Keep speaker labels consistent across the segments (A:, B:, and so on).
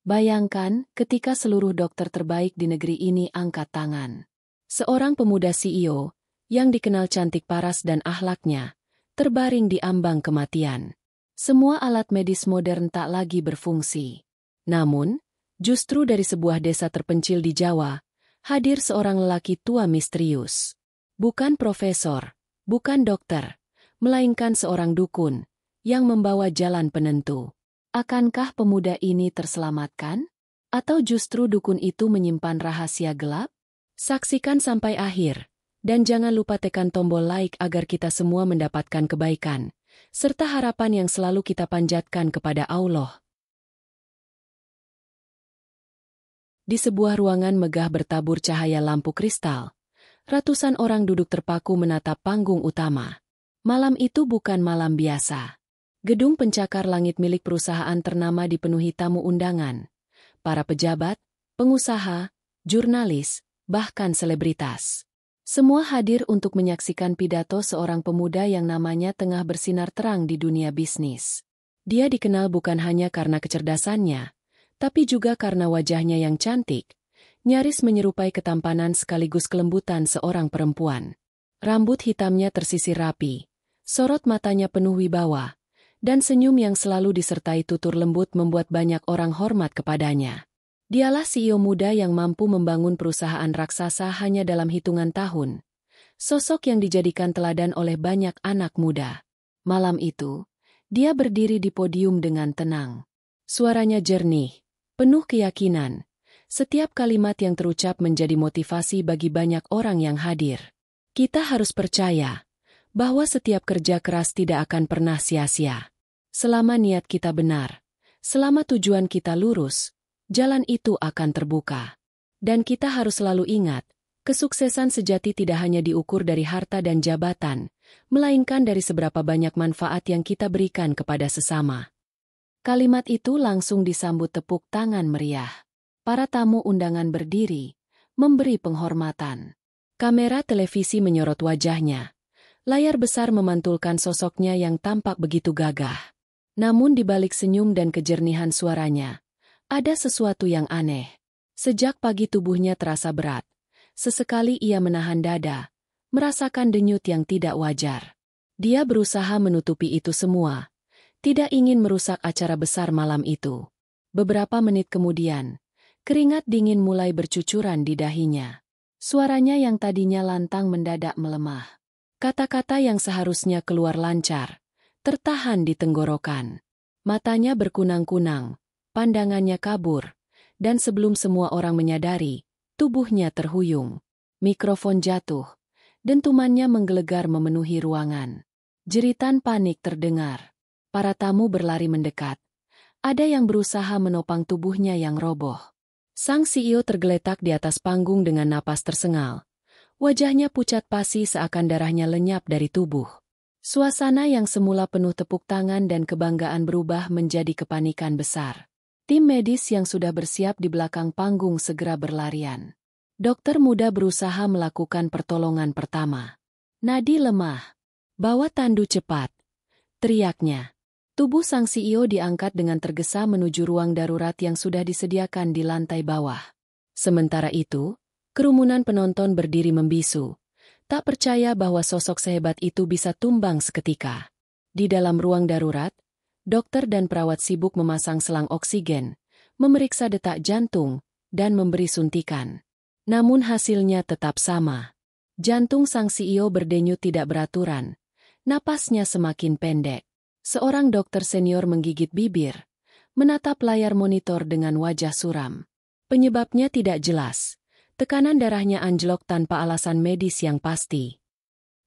A: Bayangkan ketika seluruh dokter terbaik di negeri ini angkat tangan. Seorang pemuda CEO, yang dikenal cantik paras dan akhlaknya, terbaring di ambang kematian. Semua alat medis modern tak lagi berfungsi. Namun, justru dari sebuah desa terpencil di Jawa, hadir seorang lelaki tua misterius. Bukan profesor, bukan dokter, melainkan seorang dukun, yang membawa jalan penentu. Akankah pemuda ini terselamatkan? Atau justru dukun itu menyimpan rahasia gelap? Saksikan sampai akhir, dan jangan lupa tekan tombol like agar kita semua mendapatkan kebaikan, serta harapan yang selalu kita panjatkan kepada Allah. Di sebuah ruangan megah bertabur cahaya lampu kristal, ratusan orang duduk terpaku menatap panggung utama. Malam itu bukan malam biasa. Gedung pencakar langit milik perusahaan ternama dipenuhi tamu undangan, para pejabat, pengusaha, jurnalis, bahkan selebritas. Semua hadir untuk menyaksikan pidato seorang pemuda yang namanya tengah bersinar terang di dunia bisnis. Dia dikenal bukan hanya karena kecerdasannya, tapi juga karena wajahnya yang cantik, nyaris menyerupai ketampanan sekaligus kelembutan seorang perempuan. Rambut hitamnya tersisir rapi, sorot matanya penuh wibawa, dan senyum yang selalu disertai tutur lembut membuat banyak orang hormat kepadanya. Dialah CEO muda yang mampu membangun perusahaan raksasa hanya dalam hitungan tahun. Sosok yang dijadikan teladan oleh banyak anak muda. Malam itu, dia berdiri di podium dengan tenang. Suaranya jernih, penuh keyakinan. Setiap kalimat yang terucap menjadi motivasi bagi banyak orang yang hadir. Kita harus percaya bahwa setiap kerja keras tidak akan pernah sia-sia. Selama niat kita benar, selama tujuan kita lurus, jalan itu akan terbuka. Dan kita harus selalu ingat, kesuksesan sejati tidak hanya diukur dari harta dan jabatan, melainkan dari seberapa banyak manfaat yang kita berikan kepada sesama. Kalimat itu langsung disambut tepuk tangan meriah. Para tamu undangan berdiri, memberi penghormatan. Kamera televisi menyorot wajahnya. Layar besar memantulkan sosoknya yang tampak begitu gagah. Namun di balik senyum dan kejernihan suaranya, ada sesuatu yang aneh. Sejak pagi tubuhnya terasa berat. Sesekali ia menahan dada, merasakan denyut yang tidak wajar. Dia berusaha menutupi itu semua, tidak ingin merusak acara besar malam itu. Beberapa menit kemudian, keringat dingin mulai bercucuran di dahinya. Suaranya yang tadinya lantang mendadak melemah. Kata-kata yang seharusnya keluar lancar, tertahan di tenggorokan. Matanya berkunang-kunang, pandangannya kabur, dan sebelum semua orang menyadari, tubuhnya terhuyung. Mikrofon jatuh, dentumannya menggelegar memenuhi ruangan. Jeritan panik terdengar. Para tamu berlari mendekat. Ada yang berusaha menopang tubuhnya yang roboh. Sang CEO tergeletak di atas panggung dengan napas tersengal. Wajahnya pucat pasi seakan darahnya lenyap dari tubuh. Suasana yang semula penuh tepuk tangan dan kebanggaan berubah menjadi kepanikan besar. Tim medis yang sudah bersiap di belakang panggung segera berlarian. Dokter muda berusaha melakukan pertolongan pertama. Nadi lemah. Bawa tandu cepat, teriaknya. Tubuh sang CEO diangkat dengan tergesa menuju ruang darurat yang sudah disediakan di lantai bawah. Sementara itu, kerumunan penonton berdiri membisu, tak percaya bahwa sosok sehebat itu bisa tumbang seketika. Di dalam ruang darurat, dokter dan perawat sibuk memasang selang oksigen, memeriksa detak jantung, dan memberi suntikan. Namun hasilnya tetap sama. Jantung sang CEO berdenyut tidak beraturan, napasnya semakin pendek. Seorang dokter senior menggigit bibir, menatap layar monitor dengan wajah suram. Penyebabnya tidak jelas. Tekanan darahnya anjlok tanpa alasan medis yang pasti.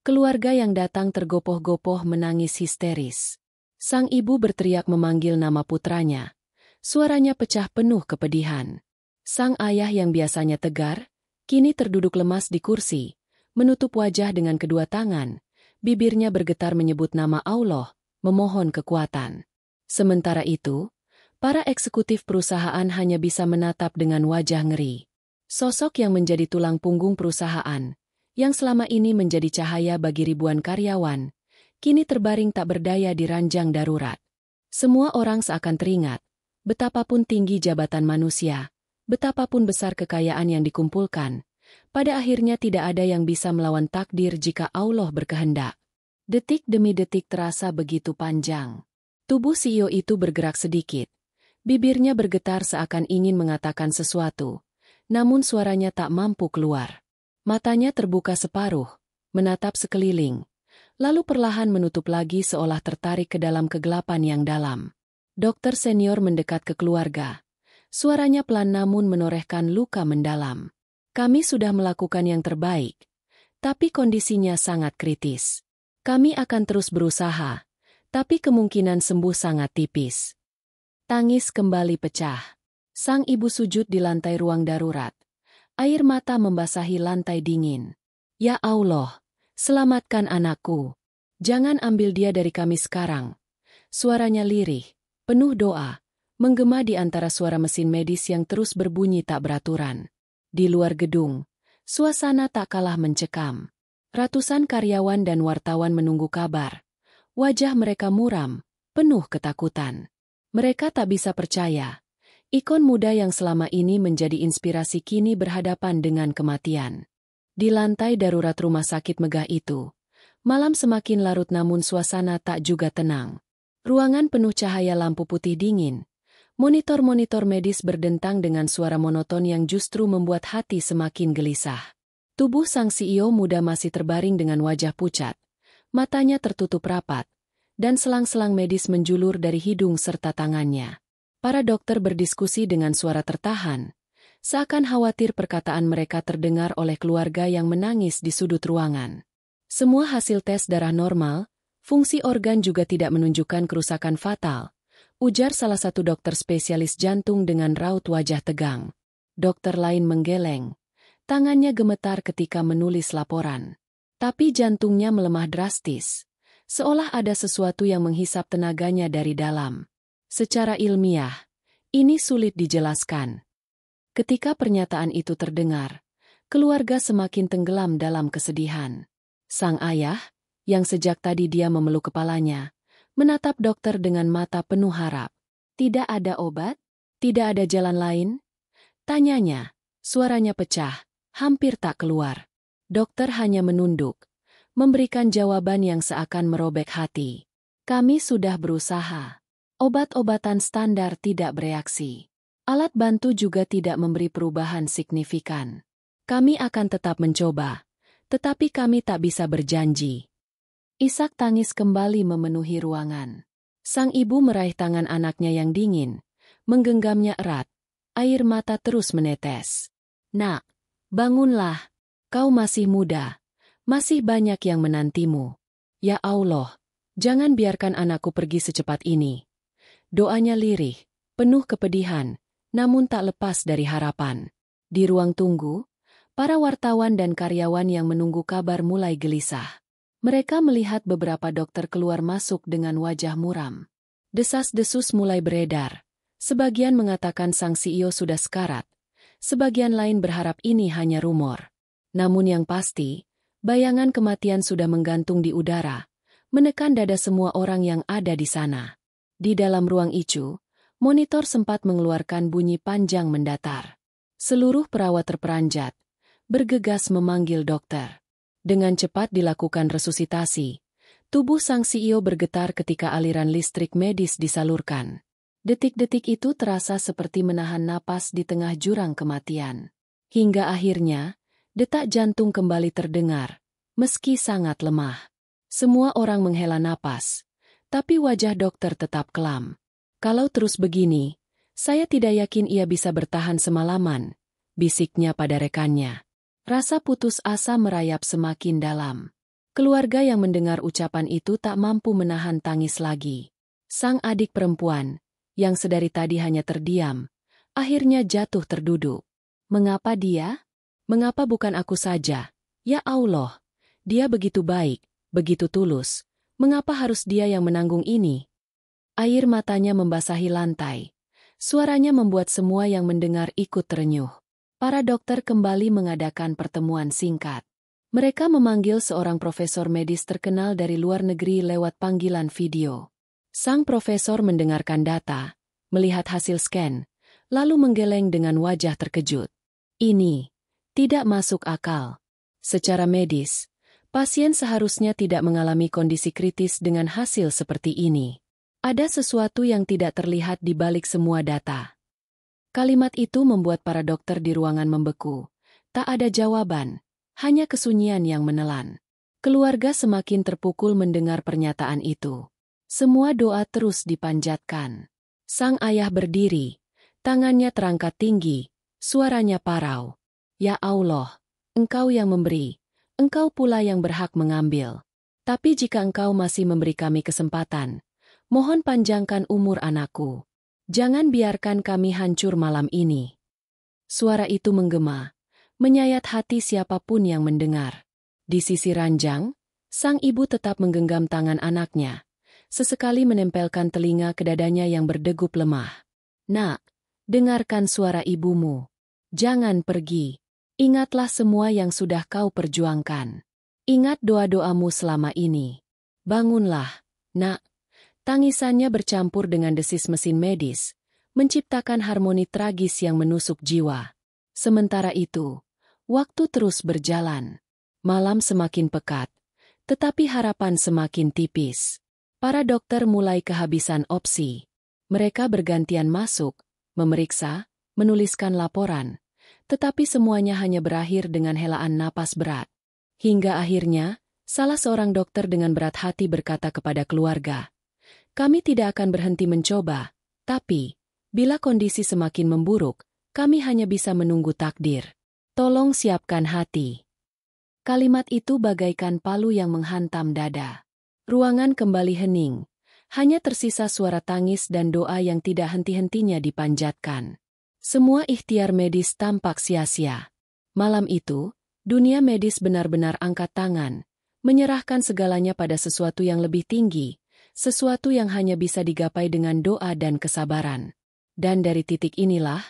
A: Keluarga yang datang tergopoh-gopoh menangis histeris. Sang ibu berteriak memanggil nama putranya. Suaranya pecah penuh kepedihan. Sang ayah yang biasanya tegar, kini terduduk lemas di kursi, menutup wajah dengan kedua tangan. Bibirnya bergetar menyebut nama Allah, memohon kekuatan. Sementara itu, para eksekutif perusahaan hanya bisa menatap dengan wajah ngeri. Sosok yang menjadi tulang punggung perusahaan, yang selama ini menjadi cahaya bagi ribuan karyawan, kini terbaring tak berdaya di ranjang darurat. Semua orang seakan teringat Betapapun tinggi jabatan manusia, betapapun besar kekayaan yang dikumpulkan, pada akhirnya tidak ada yang bisa melawan takdir jika Allah berkehendak. Detik demi detik terasa begitu panjang. Tubuh CEO itu bergerak sedikit. Bibirnya bergetar seakan ingin mengatakan sesuatu, namun suaranya tak mampu keluar. Matanya terbuka separuh, menatap sekeliling, lalu perlahan menutup lagi seolah tertarik ke dalam kegelapan yang dalam. Dokter senior mendekat ke keluarga. Suaranya pelan namun menorehkan luka mendalam. Kami sudah melakukan yang terbaik, tapi kondisinya sangat kritis. Kami akan terus berusaha, tapi kemungkinan sembuh sangat tipis. Tangis kembali pecah. Sang ibu sujud di lantai ruang darurat. Air mata membasahi lantai dingin. Ya Allah, selamatkan anakku. Jangan ambil dia dari kami sekarang. Suaranya lirih, penuh doa, menggema di antara suara mesin medis yang terus berbunyi tak beraturan. Di luar gedung, suasana tak kalah mencekam. Ratusan karyawan dan wartawan menunggu kabar. Wajah mereka muram, penuh ketakutan. Mereka tak bisa percaya. Ikon muda yang selama ini menjadi inspirasi kini berhadapan dengan kematian. Di lantai darurat rumah sakit megah itu, malam semakin larut namun suasana tak juga tenang. Ruangan penuh cahaya lampu putih dingin. Monitor-monitor medis berdentang dengan suara monoton yang justru membuat hati semakin gelisah. Tubuh sang CEO muda masih terbaring dengan wajah pucat. Matanya tertutup rapat, dan selang-selang medis menjulur dari hidung serta tangannya. Para dokter berdiskusi dengan suara tertahan, seakan khawatir perkataan mereka terdengar oleh keluarga yang menangis di sudut ruangan. Semua hasil tes darah normal, fungsi organ juga tidak menunjukkan kerusakan fatal, ujar salah satu dokter spesialis jantung dengan raut wajah tegang. Dokter lain menggeleng, tangannya gemetar ketika menulis laporan. Tapi jantungnya melemah drastis, seolah ada sesuatu yang menghisap tenaganya dari dalam. Secara ilmiah, ini sulit dijelaskan. Ketika pernyataan itu terdengar, keluarga semakin tenggelam dalam kesedihan. Sang ayah, yang sejak tadi dia memeluk kepalanya, menatap dokter dengan mata penuh harap. Tidak ada obat? Tidak ada jalan lain? Tanyanya, suaranya pecah, hampir tak keluar. Dokter hanya menunduk, memberikan jawaban yang seakan merobek hati. Kami sudah berusaha. Obat-obatan standar tidak bereaksi. Alat bantu juga tidak memberi perubahan signifikan. Kami akan tetap mencoba, tetapi kami tak bisa berjanji. Isak tangis kembali memenuhi ruangan. Sang ibu meraih tangan anaknya yang dingin, menggenggamnya erat. Air mata terus menetes. Nak, bangunlah. Kau masih muda. Masih banyak yang menantimu. Ya Allah, jangan biarkan anakku pergi secepat ini. Doanya lirih, penuh kepedihan, namun tak lepas dari harapan. Di ruang tunggu, para wartawan dan karyawan yang menunggu kabar mulai gelisah. Mereka melihat beberapa dokter keluar masuk dengan wajah muram. Desas-desus mulai beredar. Sebagian mengatakan sang CEO sudah sekarat. Sebagian lain berharap ini hanya rumor. Namun yang pasti, bayangan kematian sudah menggantung di udara, menekan dada semua orang yang ada di sana. Di dalam ruang icu, monitor sempat mengeluarkan bunyi panjang mendatar. Seluruh perawat terperanjat, bergegas memanggil dokter. Dengan cepat dilakukan resusitasi. Tubuh sang CEO bergetar ketika aliran listrik medis disalurkan. Detik-detik itu terasa seperti menahan napas di tengah jurang kematian. Hingga akhirnya, detak jantung kembali terdengar, meski sangat lemah. Semua orang menghela napas, tapi wajah dokter tetap kelam. Kalau terus begini, saya tidak yakin ia bisa bertahan semalaman, bisiknya pada rekannya. Rasa putus asa merayap semakin dalam. Keluarga yang mendengar ucapan itu tak mampu menahan tangis lagi. Sang adik perempuan, yang sedari tadi hanya terdiam, akhirnya jatuh terduduk. Mengapa dia? Mengapa bukan aku saja? Ya Allah, dia begitu baik, begitu tulus. Mengapa harus dia yang menanggung ini? Air matanya membasahi lantai. Suaranya membuat semua yang mendengar ikut terenyuh. Para dokter kembali mengadakan pertemuan singkat. Mereka memanggil seorang profesor medis terkenal dari luar negeri lewat panggilan video. Sang profesor mendengarkan data, melihat hasil scan, lalu menggeleng dengan wajah terkejut. Ini tidak masuk akal. Secara medis, pasien seharusnya tidak mengalami kondisi kritis dengan hasil seperti ini. Ada sesuatu yang tidak terlihat di balik semua data. Kalimat itu membuat para dokter di ruangan membeku. Tak ada jawaban, hanya kesunyian yang menelan. Keluarga semakin terpukul mendengar pernyataan itu. Semua doa terus dipanjatkan. Sang ayah berdiri, tangannya terangkat tinggi, suaranya parau. Ya Allah, Engkau yang memberi, Engkau pula yang berhak mengambil. Tapi jika Engkau masih memberi kami kesempatan, mohon panjangkan umur anakku. Jangan biarkan kami hancur malam ini. Suara itu menggema, menyayat hati siapapun yang mendengar. Di sisi ranjang, sang ibu tetap menggenggam tangan anaknya, sesekali menempelkan telinga ke dadanya yang berdegup lemah. Nak, dengarkan suara ibumu. Jangan pergi. Ingatlah semua yang sudah kau perjuangkan. Ingat doa-doamu selama ini. Bangunlah, nak. Tangisannya bercampur dengan desis mesin medis, menciptakan harmoni tragis yang menusuk jiwa. Sementara itu, waktu terus berjalan. Malam semakin pekat, tetapi harapan semakin tipis. Para dokter mulai kehabisan opsi. Mereka bergantian masuk, memeriksa, menuliskan laporan, tetapi semuanya hanya berakhir dengan helaan napas berat. Hingga akhirnya, salah seorang dokter dengan berat hati berkata kepada keluarga, "Kami tidak akan berhenti mencoba, tapi, bila kondisi semakin memburuk, kami hanya bisa menunggu takdir. Tolong siapkan hati." Kalimat itu bagaikan palu yang menghantam dada. Ruangan kembali hening. Hanya tersisa suara tangis dan doa yang tidak henti-hentinya dipanjatkan. Semua ikhtiar medis tampak sia-sia. Malam itu, dunia medis benar-benar angkat tangan, menyerahkan segalanya pada sesuatu yang lebih tinggi, sesuatu yang hanya bisa digapai dengan doa dan kesabaran. Dan dari titik inilah,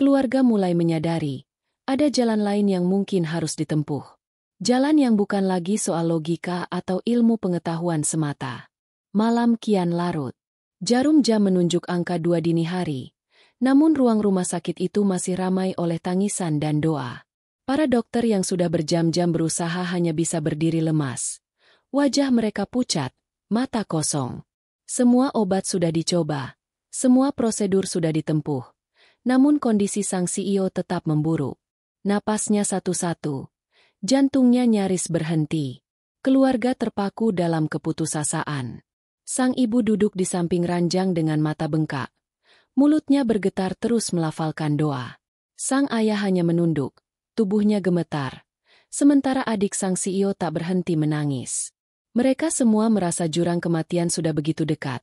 A: keluarga mulai menyadari, ada jalan lain yang mungkin harus ditempuh. Jalan yang bukan lagi soal logika atau ilmu pengetahuan semata. Malam kian larut. Jarum jam menunjuk angka 2 dini hari. Namun ruang rumah sakit itu masih ramai oleh tangisan dan doa. Para dokter yang sudah berjam-jam berusaha hanya bisa berdiri lemas. Wajah mereka pucat, mata kosong. Semua obat sudah dicoba. Semua prosedur sudah ditempuh. Namun kondisi sang CEO tetap memburuk. Napasnya satu-satu. Jantungnya nyaris berhenti. Keluarga terpaku dalam keputusasaan. Sang ibu duduk di samping ranjang dengan mata bengkak. Mulutnya bergetar terus melafalkan doa. Sang ayah hanya menunduk, tubuhnya gemetar. Sementara adik sang CEO tak berhenti menangis. Mereka semua merasa jurang kematian sudah begitu dekat.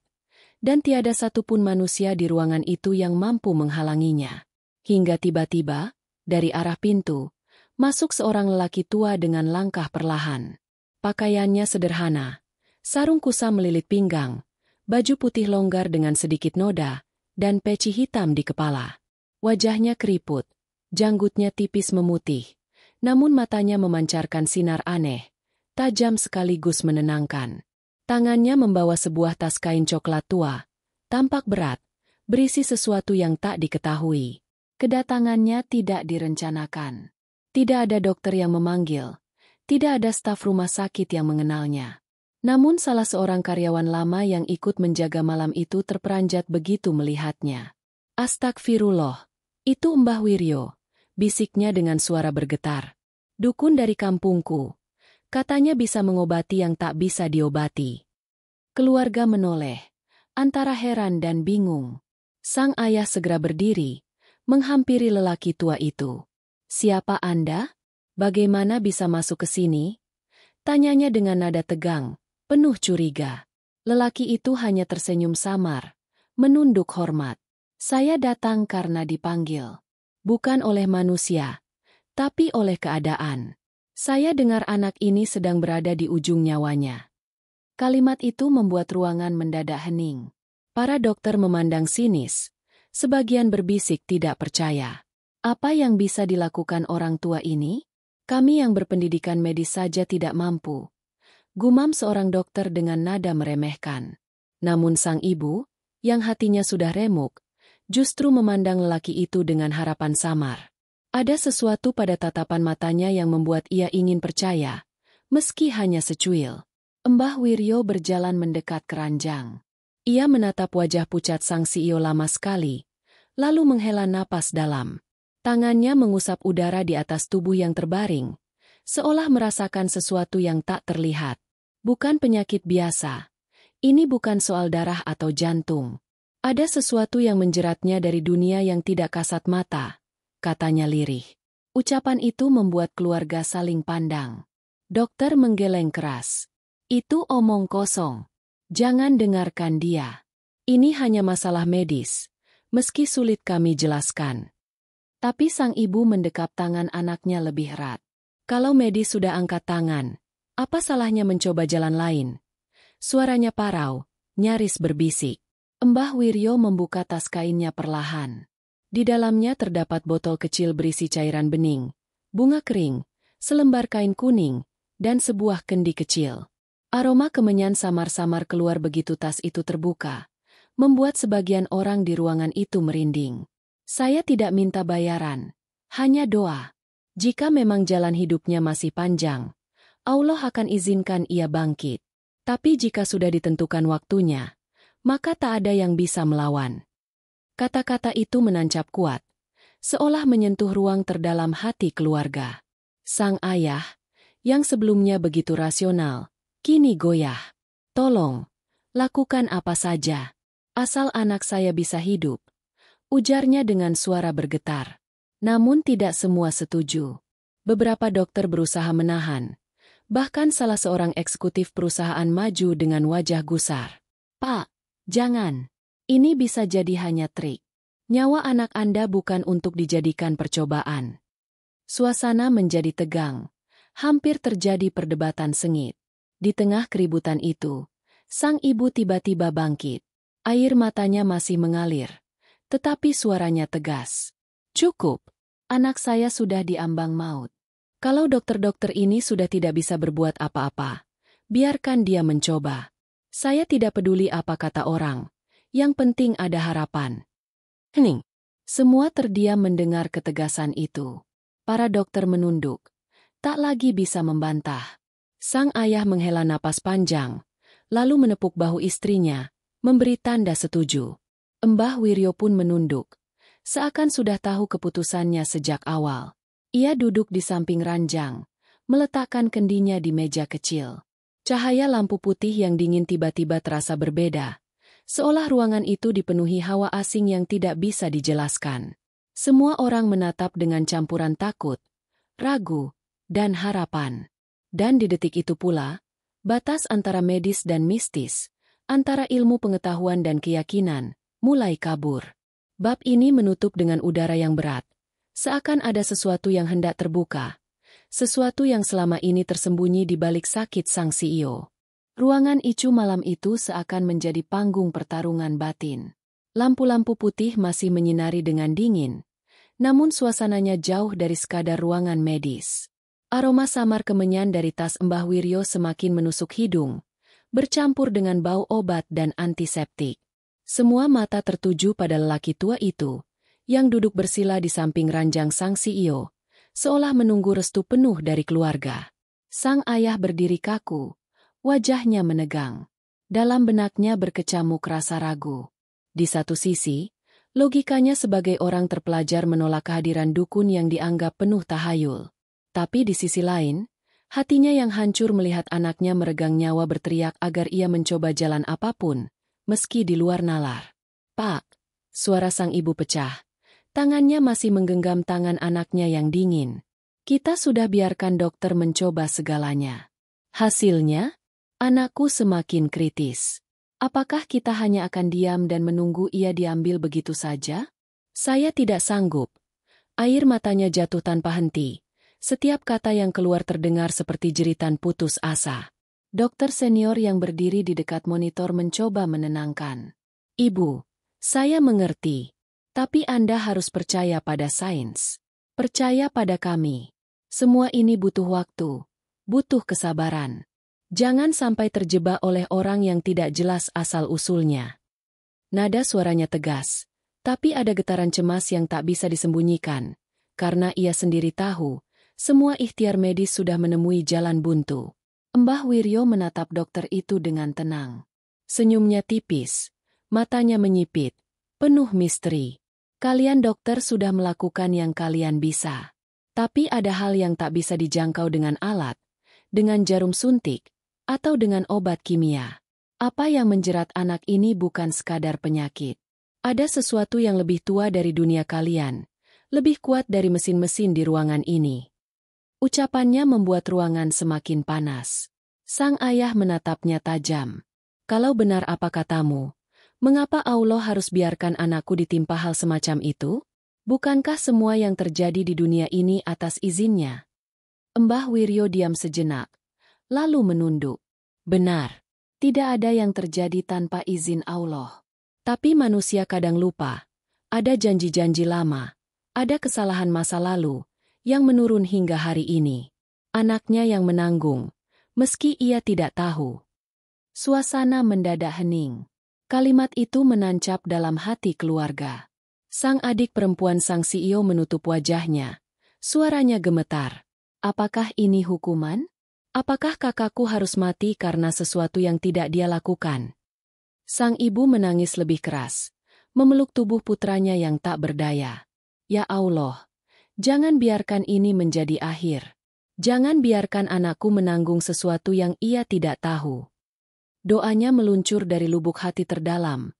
A: Dan tiada satupun manusia di ruangan itu yang mampu menghalanginya. Hingga tiba-tiba, dari arah pintu, masuk seorang lelaki tua dengan langkah perlahan. Pakaiannya sederhana, sarung kusam melilit pinggang, baju putih longgar dengan sedikit noda, dan peci hitam di kepala. Wajahnya keriput, janggutnya tipis memutih, namun matanya memancarkan sinar aneh, tajam sekaligus menenangkan. Tangannya membawa sebuah tas kain coklat tua, tampak berat, berisi sesuatu yang tak diketahui. Kedatangannya tidak direncanakan. Tidak ada dokter yang memanggil, tidak ada staf rumah sakit yang mengenalnya. Namun salah seorang karyawan lama yang ikut menjaga malam itu terperanjat begitu melihatnya. "Astagfirullah, itu Mbah Wiryo," bisiknya dengan suara bergetar. "Dukun dari kampungku. Katanya bisa mengobati yang tak bisa diobati." Keluarga menoleh, antara heran dan bingung. Sang ayah segera berdiri, menghampiri lelaki tua itu. "Siapa Anda? Bagaimana bisa masuk ke sini?" Tanyanya dengan nada tegang, penuh curiga. Lelaki itu hanya tersenyum samar, menunduk hormat. "Saya datang karena dipanggil. Bukan oleh manusia, tapi oleh keadaan. Saya dengar anak ini sedang berada di ujung nyawanya." Kalimat itu membuat ruangan mendadak hening. Para dokter memandang sinis, sebagian berbisik tidak percaya. Apa yang bisa dilakukan orang tua ini? Kami yang berpendidikan medis saja tidak mampu. Gumam seorang dokter dengan nada meremehkan. Namun sang ibu, yang hatinya sudah remuk, justru memandang lelaki itu dengan harapan samar. Ada sesuatu pada tatapan matanya yang membuat ia ingin percaya, meski hanya secuil. Mbah Wiryo berjalan mendekat keranjang. Ia menatap wajah pucat sang CEO lama sekali, lalu menghela napas dalam. Tangannya mengusap udara di atas tubuh yang terbaring, seolah merasakan sesuatu yang tak terlihat. Bukan penyakit biasa. Ini bukan soal darah atau jantung. Ada sesuatu yang menjeratnya dari dunia yang tidak kasat mata, katanya lirih. Ucapan itu membuat keluarga saling pandang. Dokter menggeleng keras. Itu omong kosong. Jangan dengarkan dia. Ini hanya masalah medis, meski sulit kami jelaskan. Tapi sang ibu mendekap tangan anaknya lebih erat. Kalau medis sudah angkat tangan, apa salahnya mencoba jalan lain? Suaranya parau, nyaris berbisik. Mbah Wiryo membuka tas kainnya perlahan. Di dalamnya terdapat botol kecil berisi cairan bening, bunga kering, selembar kain kuning, dan sebuah kendi kecil. Aroma kemenyan samar-samar keluar begitu tas itu terbuka, membuat sebagian orang di ruangan itu merinding. Saya tidak minta bayaran, hanya doa. Jika memang jalan hidupnya masih panjang, Allah akan izinkan ia bangkit. Tapi jika sudah ditentukan waktunya, maka tak ada yang bisa melawan. Kata-kata itu menancap kuat, seolah menyentuh ruang terdalam hati keluarga. Sang ayah, yang sebelumnya begitu rasional, kini goyah. Tolong, lakukan apa saja. Asal anak saya bisa hidup, ujarnya dengan suara bergetar. Namun tidak semua setuju. Beberapa dokter berusaha menahan. Bahkan salah seorang eksekutif perusahaan maju dengan wajah gusar. Pak, jangan. Ini bisa jadi hanya trik. Nyawa anak Anda bukan untuk dijadikan percobaan. Suasana menjadi tegang. Hampir terjadi perdebatan sengit. Di tengah keributan itu, sang ibu tiba-tiba bangkit. Air matanya masih mengalir, tetapi suaranya tegas. Cukup, anak saya sudah diambang maut. Kalau dokter-dokter ini sudah tidak bisa berbuat apa-apa, biarkan dia mencoba. Saya tidak peduli apa kata orang, yang penting ada harapan. Hening. Semua terdiam mendengar ketegasan itu. Para dokter menunduk, tak lagi bisa membantah. Sang ayah menghela napas panjang, lalu menepuk bahu istrinya, memberi tanda setuju. Mbah Wiryo pun menunduk, seakan sudah tahu keputusannya sejak awal. Ia duduk di samping ranjang, meletakkan kendinya di meja kecil. Cahaya lampu putih yang dingin tiba-tiba terasa berbeda, seolah ruangan itu dipenuhi hawa asing yang tidak bisa dijelaskan. Semua orang menatap dengan campuran takut, ragu, dan harapan. Dan di detik itu pula, batas antara medis dan mistis, antara ilmu pengetahuan dan keyakinan, mulai kabur. Bab ini menutup dengan udara yang berat, seakan ada sesuatu yang hendak terbuka, sesuatu yang selama ini tersembunyi di balik sakit sang CEO. Ruangan icu malam itu seakan menjadi panggung pertarungan batin. Lampu-lampu putih masih menyinari dengan dingin, namun suasananya jauh dari sekadar ruangan medis. Aroma samar kemenyan dari tas Mbah Wiryo semakin menusuk hidung, bercampur dengan bau obat dan antiseptik. Semua mata tertuju pada lelaki tua itu, yang duduk bersila di samping ranjang sang CEO, seolah menunggu restu penuh dari keluarga. Sang ayah berdiri kaku, wajahnya menegang. Dalam benaknya berkecamuk rasa ragu. Di satu sisi, logikanya sebagai orang terpelajar menolak kehadiran dukun yang dianggap penuh tahayul. Tapi di sisi lain, hatinya yang hancur melihat anaknya meregang nyawa berteriak agar ia mencoba jalan apapun, meski di luar nalar. Pak, suara sang ibu pecah. Tangannya masih menggenggam tangan anaknya yang dingin. Kita sudah biarkan dokter mencoba segalanya. Hasilnya, anakku semakin kritis. Apakah kita hanya akan diam dan menunggu ia diambil begitu saja? Saya tidak sanggup. Air matanya jatuh tanpa henti. Setiap kata yang keluar terdengar seperti jeritan putus asa. Dokter senior yang berdiri di dekat monitor mencoba menenangkan. Ibu, saya mengerti. Tapi Anda harus percaya pada sains. Percaya pada kami. Semua ini butuh waktu. Butuh kesabaran. Jangan sampai terjebak oleh orang yang tidak jelas asal-usulnya. Nada suaranya tegas, Tapi ada getaran cemas yang tak bisa disembunyikan, karena ia sendiri tahu, semua ikhtiar medis sudah menemui jalan buntu. Mbah Wiryo menatap dokter itu dengan tenang. Senyumnya tipis, matanya menyipit, penuh misteri. Kalian dokter sudah melakukan yang kalian bisa. Tapi ada hal yang tak bisa dijangkau dengan alat, dengan jarum suntik, atau dengan obat kimia. Apa yang menjerat anak ini bukan sekadar penyakit. Ada sesuatu yang lebih tua dari dunia kalian, lebih kuat dari mesin-mesin di ruangan ini. Ucapannya membuat ruangan semakin panas. Sang ayah menatapnya tajam. Kalau benar apa katamu, mengapa Allah harus biarkan anakku ditimpa hal semacam itu? Bukankah semua yang terjadi di dunia ini atas izinnya? Mbah Wiryo diam sejenak, lalu menunduk. Benar, tidak ada yang terjadi tanpa izin Allah. Tapi manusia kadang lupa, ada janji-janji lama, ada kesalahan masa lalu, yang menurun hingga hari ini. Anaknya yang menanggung, meski ia tidak tahu. Suasana mendadak hening. Kalimat itu menancap dalam hati keluarga. Sang adik perempuan sang CEO menutup wajahnya. Suaranya gemetar. Apakah ini hukuman? Apakah kakakku harus mati karena sesuatu yang tidak dia lakukan? Sang ibu menangis lebih keras, memeluk tubuh putranya yang tak berdaya. Ya Allah, jangan biarkan ini menjadi akhir. Jangan biarkan anakku menanggung sesuatu yang ia tidak tahu. Doanya meluncur dari lubuk hati terdalam,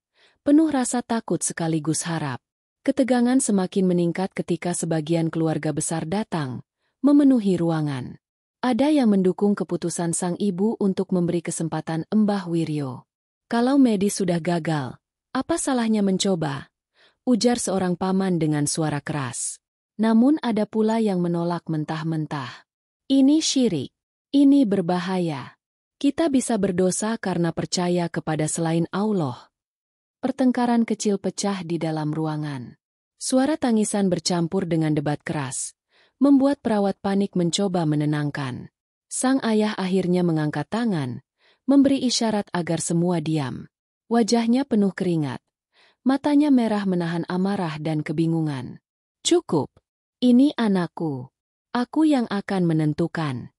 A: penuh rasa takut sekaligus harap. Ketegangan semakin meningkat ketika sebagian keluarga besar datang, memenuhi ruangan. Ada yang mendukung keputusan sang ibu untuk memberi kesempatan Mbah Wiryo. Kalau medis sudah gagal, apa salahnya mencoba? Ujar seorang paman dengan suara keras. Namun ada pula yang menolak mentah-mentah. Ini syirik. Ini berbahaya. Kita bisa berdosa karena percaya kepada selain Allah. Pertengkaran kecil pecah di dalam ruangan. Suara tangisan bercampur dengan debat keras, membuat perawat panik mencoba menenangkan. Sang ayah akhirnya mengangkat tangan, memberi isyarat agar semua diam. Wajahnya penuh keringat. Matanya merah menahan amarah dan kebingungan. Cukup. Ini anakku. Aku yang akan menentukan.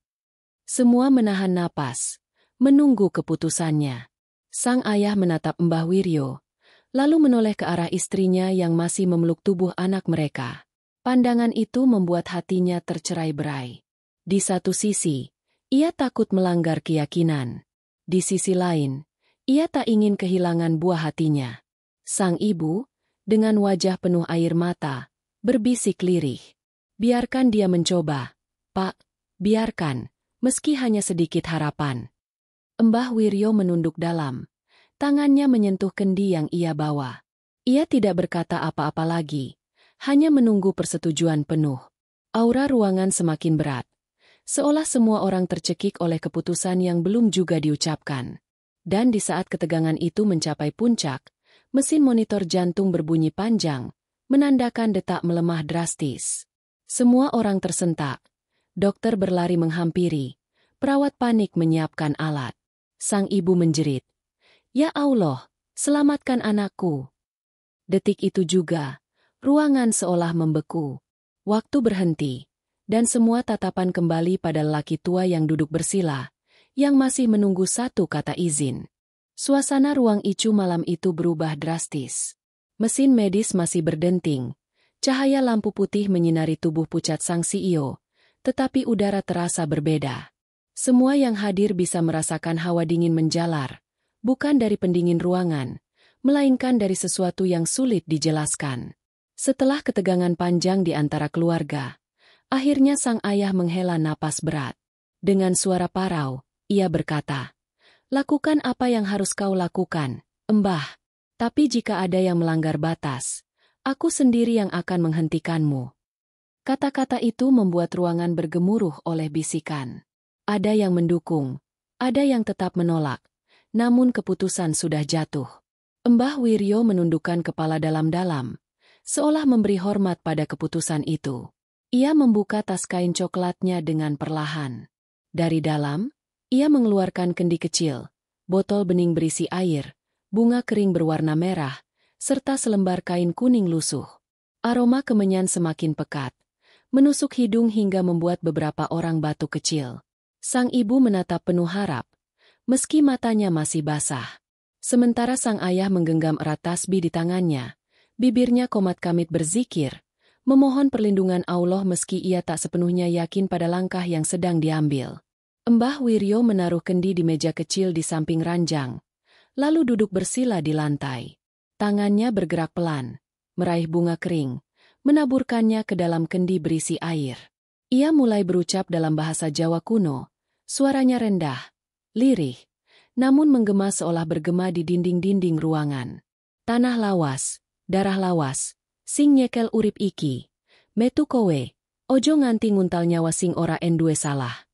A: Semua menahan napas, menunggu keputusannya. Sang ayah menatap Mbah Wiryo, lalu menoleh ke arah istrinya yang masih memeluk tubuh anak mereka. Pandangan itu membuat hatinya tercerai-berai. Di satu sisi, ia takut melanggar keyakinan. Di sisi lain, ia tak ingin kehilangan buah hatinya. Sang ibu, dengan wajah penuh air mata, berbisik lirih. Biarkan dia mencoba, Pak, biarkan, meski hanya sedikit harapan. Mbah Wiryo menunduk dalam. Tangannya menyentuh kendi yang ia bawa. Ia tidak berkata apa-apa lagi, hanya menunggu persetujuan penuh. Aura ruangan semakin berat, seolah semua orang tercekik oleh keputusan yang belum juga diucapkan. Dan di saat ketegangan itu mencapai puncak, mesin monitor jantung berbunyi panjang, menandakan detak melemah drastis. Semua orang tersentak. Dokter berlari menghampiri. Perawat panik menyiapkan alat. Sang ibu menjerit. Ya Allah, selamatkan anakku. Detik itu juga, ruangan seolah membeku. Waktu berhenti, dan semua tatapan kembali pada lelaki tua yang duduk bersila, yang masih menunggu satu kata izin. Suasana ruang ICU malam itu berubah drastis. Mesin medis masih berdenting. Cahaya lampu putih menyinari tubuh pucat sang CEO, tetapi udara terasa berbeda. Semua yang hadir bisa merasakan hawa dingin menjalar, bukan dari pendingin ruangan, melainkan dari sesuatu yang sulit dijelaskan. Setelah ketegangan panjang di antara keluarga, akhirnya sang ayah menghela napas berat. Dengan suara parau, ia berkata, "Lakukan apa yang harus kau lakukan, Mbah. Tapi jika ada yang melanggar batas, aku sendiri yang akan menghentikanmu." Kata-kata itu membuat ruangan bergemuruh oleh bisikan. Ada yang mendukung, ada yang tetap menolak, namun keputusan sudah jatuh. Mbah Wiryo menundukkan kepala dalam-dalam, seolah memberi hormat pada keputusan itu. Ia membuka tas kain coklatnya dengan perlahan. Dari dalam, ia mengeluarkan kendi kecil, botol bening berisi air, bunga kering berwarna merah, serta selembar kain kuning lusuh. Aroma kemenyan semakin pekat, menusuk hidung hingga membuat beberapa orang batuk kecil. Sang ibu menatap penuh harap, meski matanya masih basah. Sementara sang ayah menggenggam erat tasbih di tangannya, bibirnya komat-kamit berzikir, memohon perlindungan Allah meski ia tak sepenuhnya yakin pada langkah yang sedang diambil. Mbah Wiryo menaruh kendi di meja kecil di samping ranjang, lalu duduk bersila di lantai. Tangannya bergerak pelan, meraih bunga kering, menaburkannya ke dalam kendi berisi air. Ia mulai berucap dalam bahasa Jawa kuno, suaranya rendah, lirih, namun menggema seolah bergema di dinding-dinding ruangan. Tanah lawas, darah lawas, sing nyekel urip iki, metu kowe, ojo nganti nguntal nyawa sing ora enduwe salah.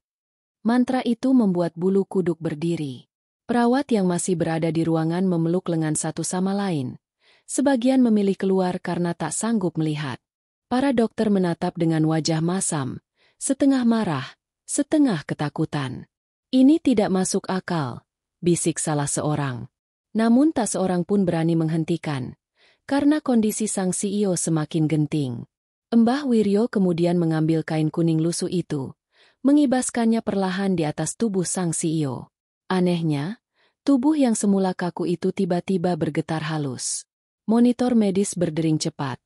A: Mantra itu membuat bulu kuduk berdiri. Perawat yang masih berada di ruangan memeluk lengan satu sama lain. Sebagian memilih keluar karena tak sanggup melihat. Para dokter menatap dengan wajah masam, setengah marah, setengah ketakutan. Ini tidak masuk akal, bisik salah seorang. Namun tak seorang pun berani menghentikan, karena kondisi sang CEO semakin genting. Mbah Wiryo kemudian mengambil kain kuning lusuh itu, mengibaskannya perlahan di atas tubuh sang CEO. Anehnya, tubuh yang semula kaku itu tiba-tiba bergetar halus. Monitor medis berdering cepat.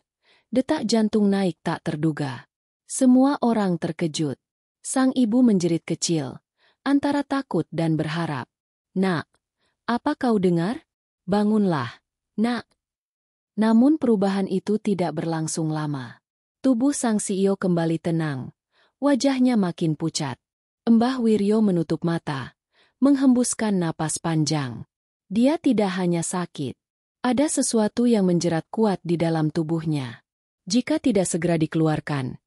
A: Detak jantung naik tak terduga. Semua orang terkejut. Sang ibu menjerit kecil, antara takut dan berharap. "Nak, apa kau dengar? Bangunlah, nak." Namun perubahan itu tidak berlangsung lama. Tubuh sang CEO kembali tenang. Wajahnya makin pucat. Mbah Wiryo menutup mata, menghembuskan napas panjang. Dia tidak hanya sakit. Ada sesuatu yang menjerat kuat di dalam tubuhnya. Jika tidak segera dikeluarkan,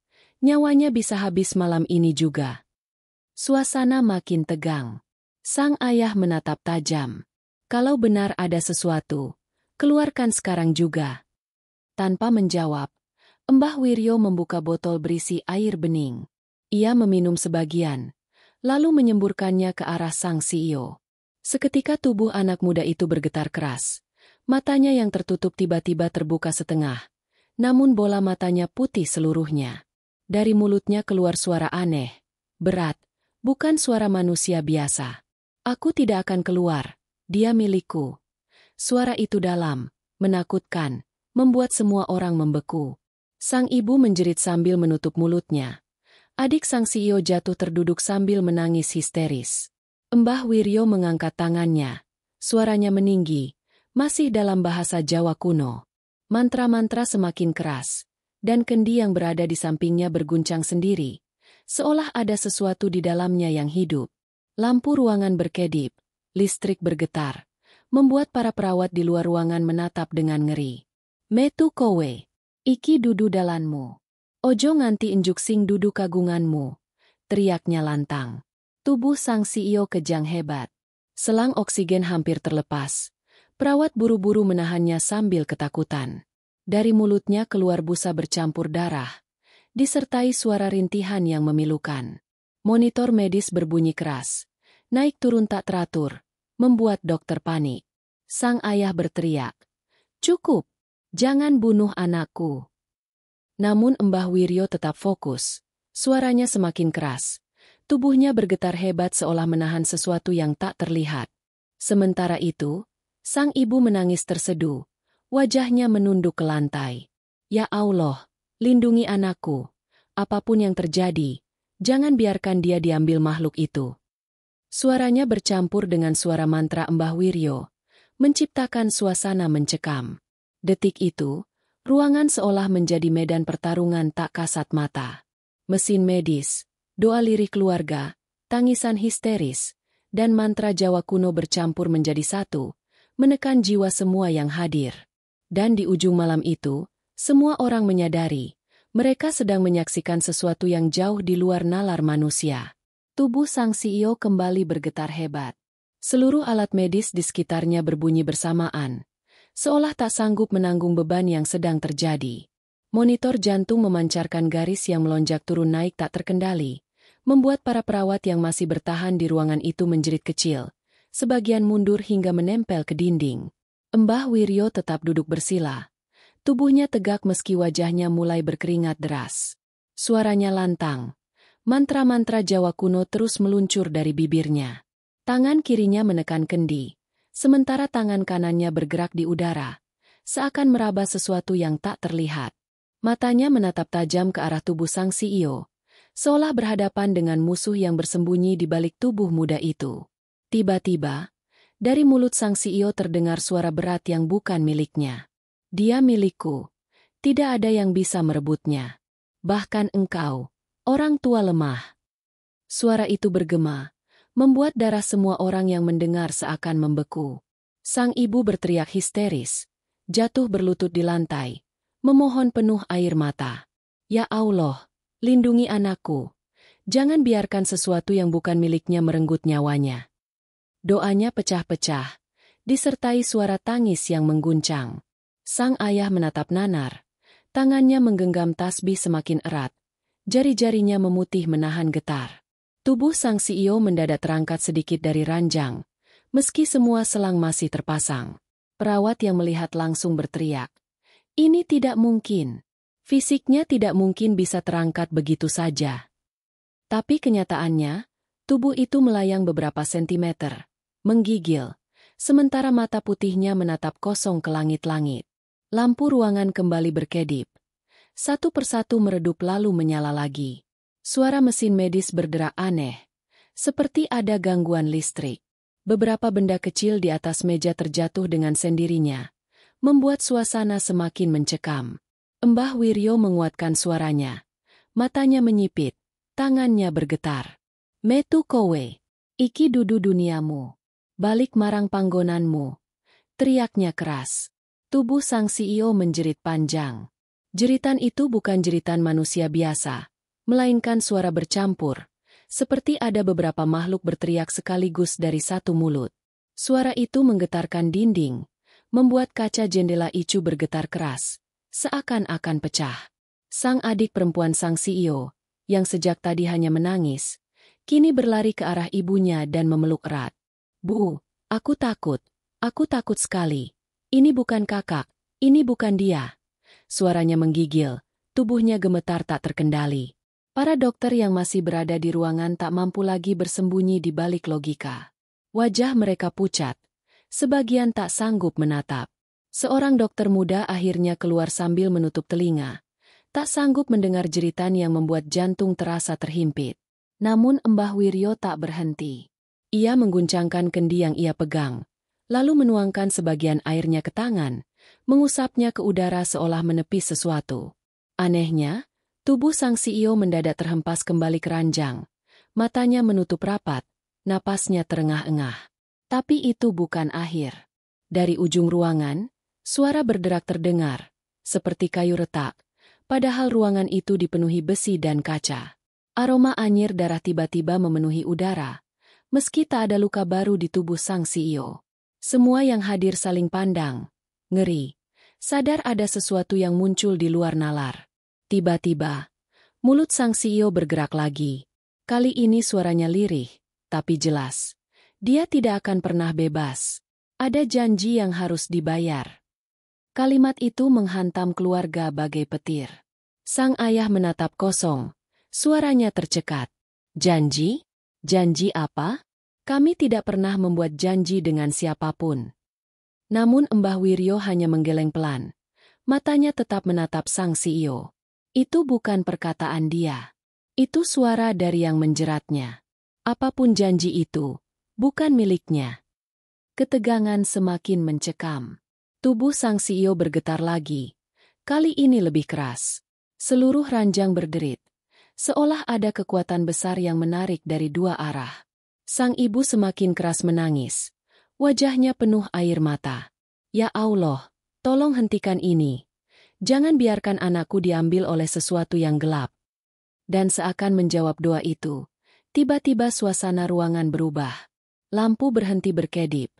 A: nyawanya bisa habis malam ini juga. Suasana makin tegang. Sang ayah menatap tajam. Kalau benar ada sesuatu, keluarkan sekarang juga. Tanpa menjawab, Mbah Wiryo membuka botol berisi air bening. Ia meminum sebagian, lalu menyemburkannya ke arah sang CEO. Seketika tubuh anak muda itu bergetar keras. Matanya yang tertutup tiba-tiba terbuka setengah, namun bola matanya putih seluruhnya. Dari mulutnya keluar suara aneh, berat, bukan suara manusia biasa. "Aku tidak akan keluar, dia milikku." Suara itu dalam, menakutkan, membuat semua orang membeku. Sang ibu menjerit sambil menutup mulutnya. Adik sang CEO jatuh terduduk sambil menangis histeris. Mbah Wiryo mengangkat tangannya. Suaranya meninggi, masih dalam bahasa Jawa kuno. Mantra-mantra semakin keras, dan kendi yang berada di sampingnya berguncang sendiri, seolah ada sesuatu di dalamnya yang hidup. Lampu ruangan berkedip, listrik bergetar, membuat para perawat di luar ruangan menatap dengan ngeri. "Metu kowe, iki dudu dalanmu. Ojo nganti injuk sing dudu kagunganmu," teriaknya lantang. Tubuh sang CEO kejang hebat. Selang oksigen hampir terlepas. Perawat buru-buru menahannya sambil ketakutan. Dari mulutnya keluar busa bercampur darah, disertai suara rintihan yang memilukan. Monitor medis berbunyi keras, naik turun tak teratur, membuat dokter panik. Sang ayah berteriak, "Cukup, jangan bunuh anakku." Namun Mbah Wiryo tetap fokus. Suaranya semakin keras. Tubuhnya bergetar hebat seolah menahan sesuatu yang tak terlihat. Sementara itu, sang ibu menangis terseduh. Wajahnya menunduk ke lantai. "Ya Allah, lindungi anakku. Apapun yang terjadi, jangan biarkan dia diambil makhluk itu." Suaranya bercampur dengan suara mantra Mbah Wiryo, menciptakan suasana mencekam. Detik itu, ruangan seolah menjadi medan pertarungan tak kasat mata. Mesin medis, doa lirik keluarga, tangisan histeris, dan mantra Jawa kuno bercampur menjadi satu, menekan jiwa semua yang hadir. Dan di ujung malam itu, semua orang menyadari, mereka sedang menyaksikan sesuatu yang jauh di luar nalar manusia. Tubuh sang CEO kembali bergetar hebat. Seluruh alat medis di sekitarnya berbunyi bersamaan, seolah tak sanggup menanggung beban yang sedang terjadi. Monitor jantung memancarkan garis yang melonjak turun naik tak terkendali, membuat para perawat yang masih bertahan di ruangan itu menjerit kecil, sebagian mundur hingga menempel ke dinding. Mbah Wiryo tetap duduk bersila. Tubuhnya tegak meski wajahnya mulai berkeringat deras. Suaranya lantang. Mantra-mantra Jawa kuno terus meluncur dari bibirnya. Tangan kirinya menekan kendi, sementara tangan kanannya bergerak di udara, seakan meraba sesuatu yang tak terlihat. Matanya menatap tajam ke arah tubuh sang CEO, seolah berhadapan dengan musuh yang bersembunyi di balik tubuh muda itu. Tiba-tiba, dari mulut sang CEO terdengar suara berat yang bukan miliknya. Dia milikku. Tidak ada yang bisa merebutnya. Bahkan engkau, orang tua lemah. Suara itu bergema, membuat darah semua orang yang mendengar seakan membeku. Sang ibu berteriak histeris, jatuh berlutut di lantai, memohon penuh air mata. Ya Allah, lindungi anakku. Jangan biarkan sesuatu yang bukan miliknya merenggut nyawanya. Doanya pecah-pecah, disertai suara tangis yang mengguncang. Sang ayah menatap nanar, tangannya menggenggam tasbih semakin erat. Jari-jarinya memutih menahan getar. Tubuh sang CEO mendadak terangkat sedikit dari ranjang, meski semua selang masih terpasang. Perawat yang melihat langsung berteriak, "Ini tidak mungkin. Fisiknya tidak mungkin bisa terangkat begitu saja." Tapi kenyataannya, tubuh itu melayang beberapa sentimeter, menggigil, sementara mata putihnya menatap kosong ke langit-langit. Lampu ruangan kembali berkedip. Satu persatu meredup lalu menyala lagi. Suara mesin medis berderak aneh, seperti ada gangguan listrik. Beberapa benda kecil di atas meja terjatuh dengan sendirinya, membuat suasana semakin mencekam. Mbah Wiryo menguatkan suaranya. Matanya menyipit, tangannya bergetar. "Metu kowe, iki dudu duniamu. Balik marang panggonanmu," teriaknya keras. Tubuh sang CEO menjerit panjang. Jeritan itu bukan jeritan manusia biasa, melainkan suara bercampur, seperti ada beberapa makhluk berteriak sekaligus dari satu mulut. Suara itu menggetarkan dinding, membuat kaca jendela icu bergetar keras, seakan-akan pecah. Sang adik perempuan sang CEO, yang sejak tadi hanya menangis, kini berlari ke arah ibunya dan memeluk erat. "Bu, aku takut sekali. Ini bukan kakak, ini bukan dia." Suaranya menggigil, tubuhnya gemetar tak terkendali. Para dokter yang masih berada di ruangan tak mampu lagi bersembunyi di balik logika. Wajah mereka pucat, sebagian tak sanggup menatap. Seorang dokter muda akhirnya keluar sambil menutup telinga, tak sanggup mendengar jeritan yang membuat jantung terasa terhimpit. Namun Mbah Wiryo tak berhenti. Ia mengguncangkan kendi yang ia pegang, lalu menuangkan sebagian airnya ke tangan, mengusapnya ke udara seolah menepis sesuatu. Anehnya, tubuh sang CEO mendadak terhempas kembali ke ranjang. Matanya menutup rapat, napasnya terengah-engah. Tapi itu bukan akhir. Dari ujung ruangan, suara berderak terdengar, seperti kayu retak, padahal ruangan itu dipenuhi besi dan kaca. Aroma anyir darah tiba-tiba memenuhi udara, meski tak ada luka baru di tubuh sang CEO. Semua yang hadir saling pandang, ngeri, sadar ada sesuatu yang muncul di luar nalar. Tiba-tiba, mulut sang CEO bergerak lagi. Kali ini suaranya lirih, tapi jelas. Dia tidak akan pernah bebas. Ada janji yang harus dibayar. Kalimat itu menghantam keluarga bagai petir. Sang ayah menatap kosong. Suaranya tercekat. "Janji? Janji apa? Kami tidak pernah membuat janji dengan siapapun." Namun Mbah Wiryo hanya menggeleng pelan. Matanya tetap menatap sang CEO. Itu bukan perkataan dia. Itu suara dari yang menjeratnya. Apapun janji itu, bukan miliknya. Ketegangan semakin mencekam. Tubuh sang CEO bergetar lagi. Kali ini lebih keras. Seluruh ranjang berderit. Seolah ada kekuatan besar yang menarik dari dua arah. Sang ibu semakin keras menangis. Wajahnya penuh air mata. "Ya Allah, tolong hentikan ini. Jangan biarkan anakku diambil oleh sesuatu yang gelap." Dan seakan menjawab doa itu, tiba-tiba suasana ruangan berubah. Lampu berhenti berkedip,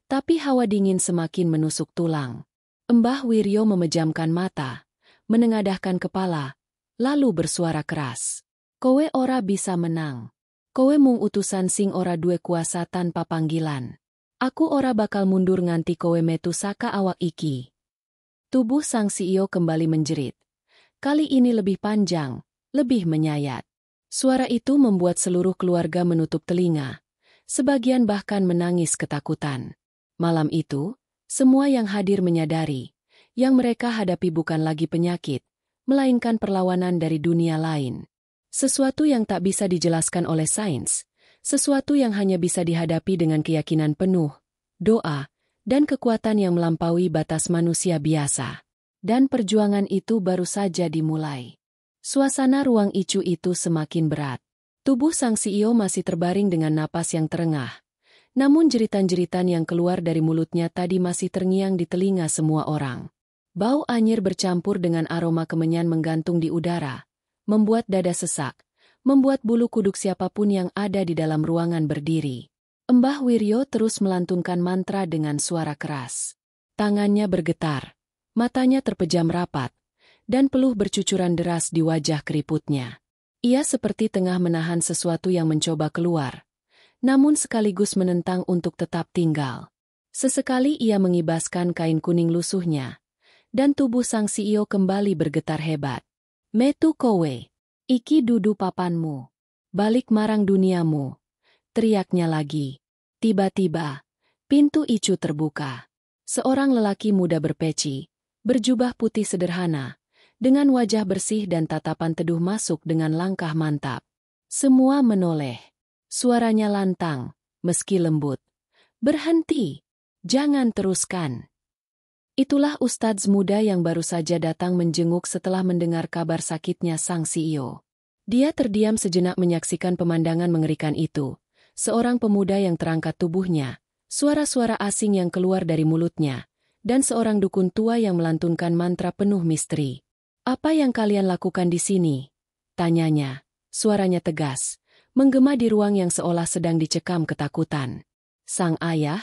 A: tapi hawa dingin semakin menusuk tulang. Mbah Wiryo memejamkan mata, menengadahkan kepala, lalu bersuara keras. "Kowe ora bisa menang. Kowe mung utusan sing ora duwe kuasa tanpa panggilan. Aku ora bakal mundur nganti kowe metu saka awak iki. Tubuh sang CEO kembali menjerit. Kali ini lebih panjang, lebih menyayat. Suara itu membuat seluruh keluarga menutup telinga. Sebagian bahkan menangis ketakutan. Malam itu, semua yang hadir menyadari, yang mereka hadapi bukan lagi penyakit, melainkan perlawanan dari dunia lain. Sesuatu yang tak bisa dijelaskan oleh sains, sesuatu yang hanya bisa dihadapi dengan keyakinan penuh, doa, dan kekuatan yang melampaui batas manusia biasa. Dan perjuangan itu baru saja dimulai. Suasana ruang icu itu semakin berat. Tubuh sang CEO masih terbaring dengan napas yang terengah. Namun jeritan-jeritan yang keluar dari mulutnya tadi masih terngiang di telinga semua orang. Bau anyir bercampur dengan aroma kemenyan menggantung di udara, membuat dada sesak, membuat bulu kuduk siapapun yang ada di dalam ruangan berdiri. Mbah Wiryo terus melantunkan mantra dengan suara keras. Tangannya bergetar, matanya terpejam rapat, dan peluh bercucuran deras di wajah keriputnya. Ia seperti tengah menahan sesuatu yang mencoba keluar, namun sekaligus menentang untuk tetap tinggal. Sesekali ia mengibaskan kain kuning lusuhnya, dan tubuh sang CEO kembali bergetar hebat. Metu kowe, iki dudu papanmu, balik marang duniamu, teriaknya lagi. Tiba-tiba, pintu icu terbuka. Seorang lelaki muda berpeci, berjubah putih sederhana, dengan wajah bersih dan tatapan teduh masuk dengan langkah mantap. Semua menoleh. Suaranya lantang, meski lembut. Berhenti, jangan teruskan. Itulah ustadz muda yang baru saja datang menjenguk setelah mendengar kabar sakitnya sang CEO. Dia terdiam sejenak menyaksikan pemandangan mengerikan itu. Seorang pemuda yang terangkat tubuhnya, suara-suara asing yang keluar dari mulutnya, dan seorang dukun tua yang melantunkan mantra penuh misteri. "Apa yang kalian lakukan di sini?" tanyanya. Suaranya tegas, menggema di ruang yang seolah sedang dicekam ketakutan. Sang ayah,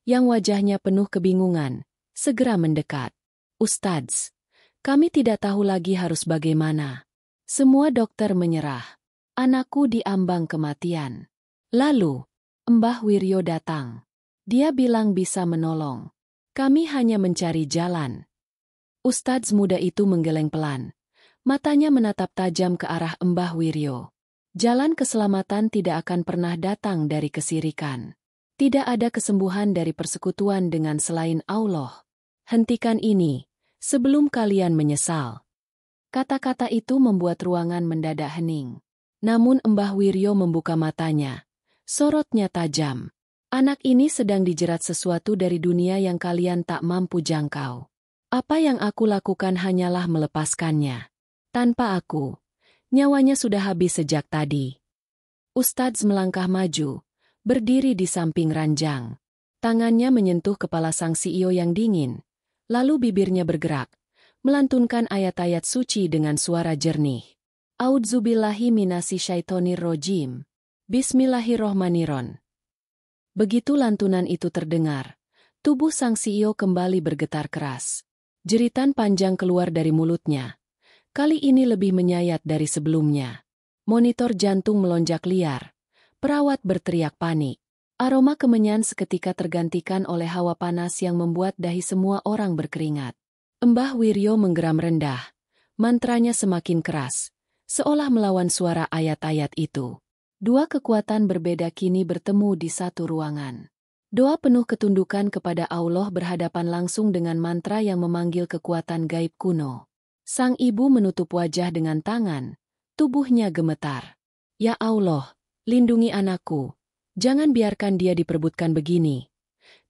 A: yang wajahnya penuh kebingungan, segera mendekat. "Ustadz, kami tidak tahu lagi harus bagaimana." Semua dokter menyerah. "Anakku diambang kematian." Lalu, Mbah Wiryo datang. Dia bilang bisa menolong. "Kami hanya mencari jalan." Ustadz muda itu menggeleng pelan. Matanya menatap tajam ke arah Mbah Wiryo. Jalan keselamatan tidak akan pernah datang dari kesirikan. Tidak ada kesembuhan dari persekutuan dengan selain Allah. Hentikan ini, sebelum kalian menyesal. Kata-kata itu membuat ruangan mendadak hening. Namun Mbah Wiryo membuka matanya. Sorotnya tajam. "Anak ini sedang dijerat sesuatu dari dunia yang kalian tak mampu jangkau. Apa yang aku lakukan hanyalah melepaskannya. Tanpa aku, nyawanya sudah habis sejak tadi." Ustadz melangkah maju, berdiri di samping ranjang. Tangannya menyentuh kepala sang CEO yang dingin, lalu bibirnya bergerak, melantunkan ayat-ayat suci dengan suara jernih. "A'udzubillahi minasyaitonir rajim. Bismillahirrohmanirrohim." Begitu lantunan itu terdengar, tubuh sang CEO kembali bergetar keras. Jeritan panjang keluar dari mulutnya. Kali ini lebih menyayat dari sebelumnya. Monitor jantung melonjak liar. Perawat berteriak panik. Aroma kemenyan seketika tergantikan oleh hawa panas yang membuat dahi semua orang berkeringat. Mbah Wiryo menggeram rendah. Mantranya semakin keras, seolah melawan suara ayat-ayat itu. Dua kekuatan berbeda kini bertemu di satu ruangan. Doa penuh ketundukan kepada Allah berhadapan langsung dengan mantra yang memanggil kekuatan gaib kuno. Sang ibu menutup wajah dengan tangan, tubuhnya gemetar. "Ya Allah, lindungi anakku. Jangan biarkan dia diperebutkan begini."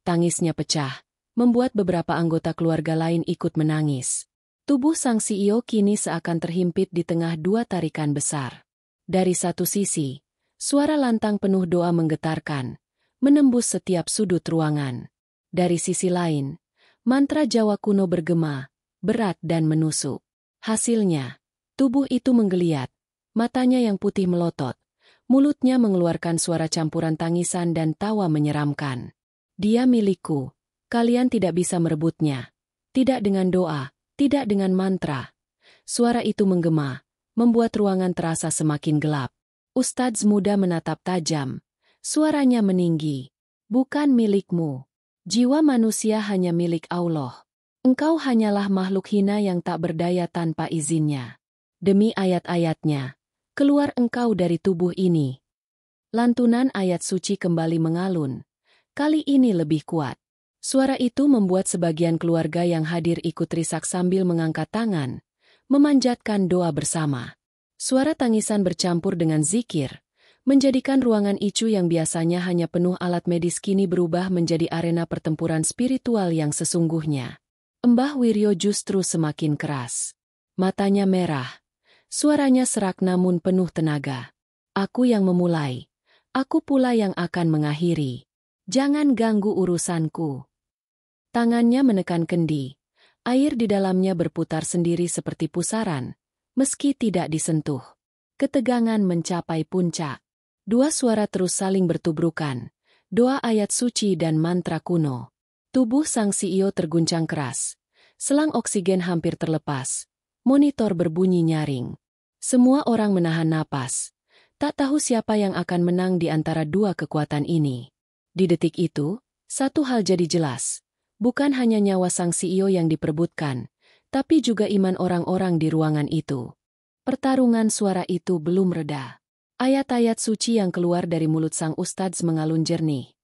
A: Tangisnya pecah, membuat beberapa anggota keluarga lain ikut menangis. Tubuh sang CEO kini seakan terhimpit di tengah dua tarikan besar. Dari satu sisi, suara lantang penuh doa menggetarkan, menembus setiap sudut ruangan. Dari sisi lain, mantra Jawa kuno bergema, berat dan menusuk. Hasilnya, tubuh itu menggeliat, matanya yang putih melotot, mulutnya mengeluarkan suara campuran tangisan dan tawa menyeramkan. "Dia milikku, kalian tidak bisa merebutnya. Tidak dengan doa, tidak dengan mantra." Suara itu menggema, membuat ruangan terasa semakin gelap. Ustadz muda menatap tajam, suaranya meninggi. bukan milikmu. Jiwa manusia hanya milik Allah. Engkau hanyalah makhluk hina yang tak berdaya tanpa izinnya. Demi ayat-ayatnya, keluar engkau dari tubuh ini. Lantunan ayat suci kembali mengalun. Kali ini lebih kuat. Suara itu membuat sebagian keluarga yang hadir ikut risak sambil mengangkat tangan, memanjatkan doa bersama. Suara tangisan bercampur dengan zikir, menjadikan ruangan icu yang biasanya hanya penuh alat medis kini berubah menjadi arena pertempuran spiritual yang sesungguhnya. Mbah Wiryo justru semakin keras. Matanya merah. Suaranya serak namun penuh tenaga. Aku yang memulai. Aku pula yang akan mengakhiri. Jangan ganggu urusanku. Tangannya menekan kendi. Air di dalamnya berputar sendiri seperti pusaran, meski tidak disentuh. Ketegangan mencapai puncak. Dua suara terus saling bertubrukan. Doa ayat suci dan mantra kuno. Tubuh sang CEO terguncang keras. Selang oksigen hampir terlepas. Monitor berbunyi nyaring. Semua orang menahan napas. Tak tahu siapa yang akan menang di antara dua kekuatan ini. Di detik itu, satu hal jadi jelas. Bukan hanya nyawa sang CEO yang diperebutkan, tapi juga iman orang-orang di ruangan itu. Pertarungan suara itu belum reda. Ayat-ayat suci yang keluar dari mulut sang ustadz mengalun jernih.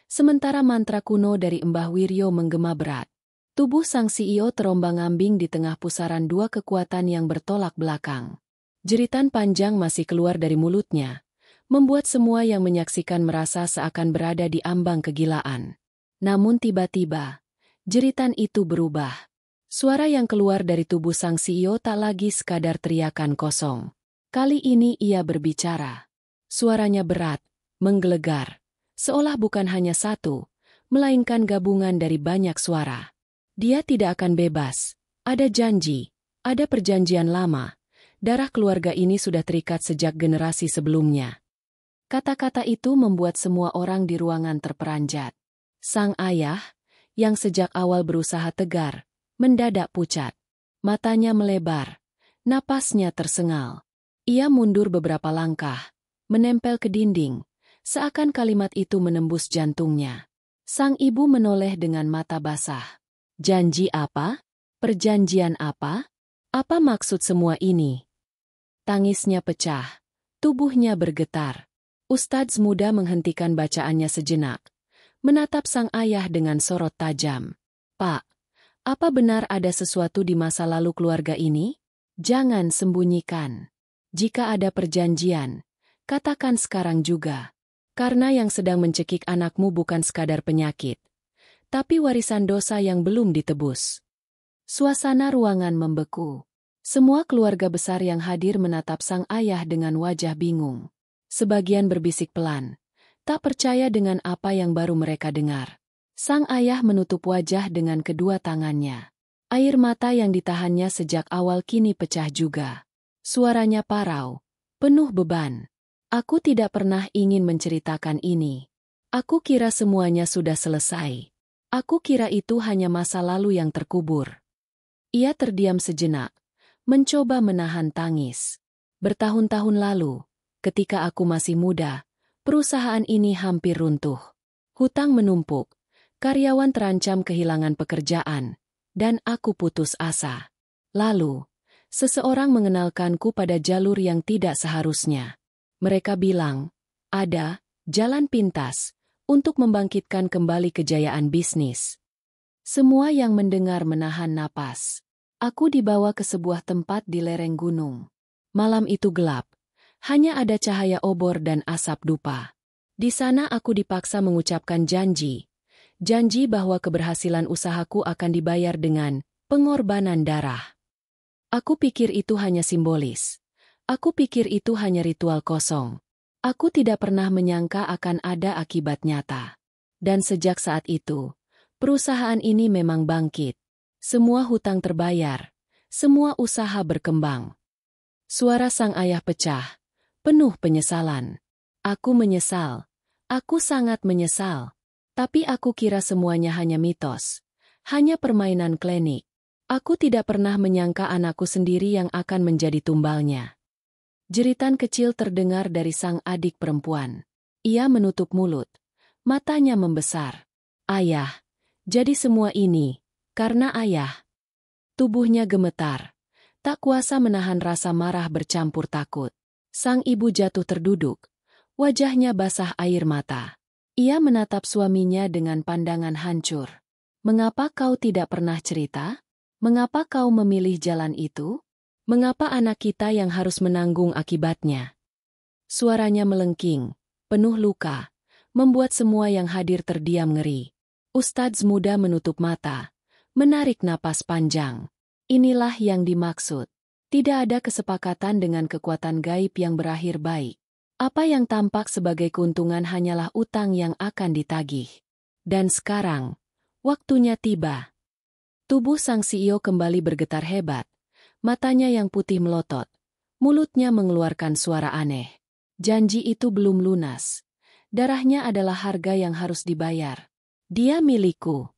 A: Sementara mantra kuno dari Mbah Wiryo menggema berat. Tubuh sang CEO terombang-ambing di tengah pusaran dua kekuatan yang bertolak belakang. Jeritan panjang masih keluar dari mulutnya, membuat semua yang menyaksikan merasa seakan berada di ambang kegilaan. Namun tiba-tiba, jeritan itu berubah. Suara yang keluar dari tubuh sang CEO tak lagi sekadar teriakan kosong. Kali ini ia berbicara. Suaranya berat, menggelegar, seolah bukan hanya satu, melainkan gabungan dari banyak suara. Dia tidak akan bebas. Ada janji, ada perjanjian lama. Darah keluarga ini sudah terikat sejak generasi sebelumnya. Kata-kata itu membuat semua orang di ruangan terperanjat. Sang ayah, yang sejak awal berusaha tegar, mendadak pucat. Matanya melebar, napasnya tersengal. Ia mundur beberapa langkah, menempel ke dinding, seakan kalimat itu menembus jantungnya. Sang ibu menoleh dengan mata basah. Janji apa? Perjanjian apa? Apa maksud semua ini? Tangisnya pecah, tubuhnya bergetar. Ustadz muda menghentikan bacaannya sejenak, menatap sang ayah dengan sorot tajam. Pak, apa benar ada sesuatu di masa lalu keluarga ini? Jangan sembunyikan. Jika ada perjanjian, katakan sekarang juga. Karena yang sedang mencekik anakmu bukan sekadar penyakit, tapi warisan dosa yang belum ditebus. Suasana ruangan membeku. Semua keluarga besar yang hadir menatap sang ayah dengan wajah bingung. Sebagian berbisik pelan, tak percaya dengan apa yang baru mereka dengar. Sang ayah menutup wajah dengan kedua tangannya. Air mata yang ditahannya sejak awal kini pecah juga. Suaranya parau, penuh beban. Aku tidak pernah ingin menceritakan ini. Aku kira semuanya sudah selesai. Aku kira itu hanya masa lalu yang terkubur. Ia terdiam sejenak, mencoba menahan tangis. Bertahun-tahun lalu, ketika aku masih muda, perusahaan ini hampir runtuh. Hutang menumpuk, karyawan terancam kehilangan pekerjaan, dan aku putus asa. Lalu, seseorang mengenalkanku pada jalur yang tidak seharusnya. Mereka bilang, ada jalan pintas untuk membangkitkan kembali kejayaan bisnis. Semua yang mendengar menahan napas. Aku dibawa ke sebuah tempat di lereng gunung. Malam itu gelap. Hanya ada cahaya obor dan asap dupa. Di sana aku dipaksa mengucapkan janji. Janji bahwa keberhasilan usahaku akan dibayar dengan pengorbanan darah. Aku pikir itu hanya simbolis. Aku pikir itu hanya ritual kosong. Aku tidak pernah menyangka akan ada akibat nyata. Dan sejak saat itu, perusahaan ini memang bangkit. Semua hutang terbayar, semua usaha berkembang. Suara sang ayah pecah, penuh penyesalan. Aku menyesal, aku sangat menyesal. Tapi aku kira semuanya hanya mitos, hanya permainan klinik. Aku tidak pernah menyangka anakku sendiri yang akan menjadi tumbalnya. Jeritan kecil terdengar dari sang adik perempuan. Ia menutup mulut, Matanya membesar. Ayah, jadi semua ini, karena ayah. Tubuhnya gemetar. Tak kuasa menahan rasa marah bercampur takut. Sang ibu jatuh terduduk. Wajahnya basah air mata. Ia menatap suaminya dengan pandangan hancur. Mengapa kau tidak pernah cerita? Mengapa kau memilih jalan itu? Mengapa anak kita yang harus menanggung akibatnya? Suaranya melengking, penuh luka, membuat semua yang hadir terdiam ngeri. Ustadz muda menutup mata, menarik napas panjang. Inilah yang dimaksud. Tidak ada kesepakatan dengan kekuatan gaib yang berakhir baik. Apa yang tampak sebagai keuntungan hanyalah utang yang akan ditagih. Dan sekarang, waktunya tiba. Tubuh sang CEO kembali bergetar hebat. Matanya yang putih melotot. Mulutnya mengeluarkan suara aneh. Janji itu belum lunas. Darahnya adalah harga yang harus dibayar. Dia milikku.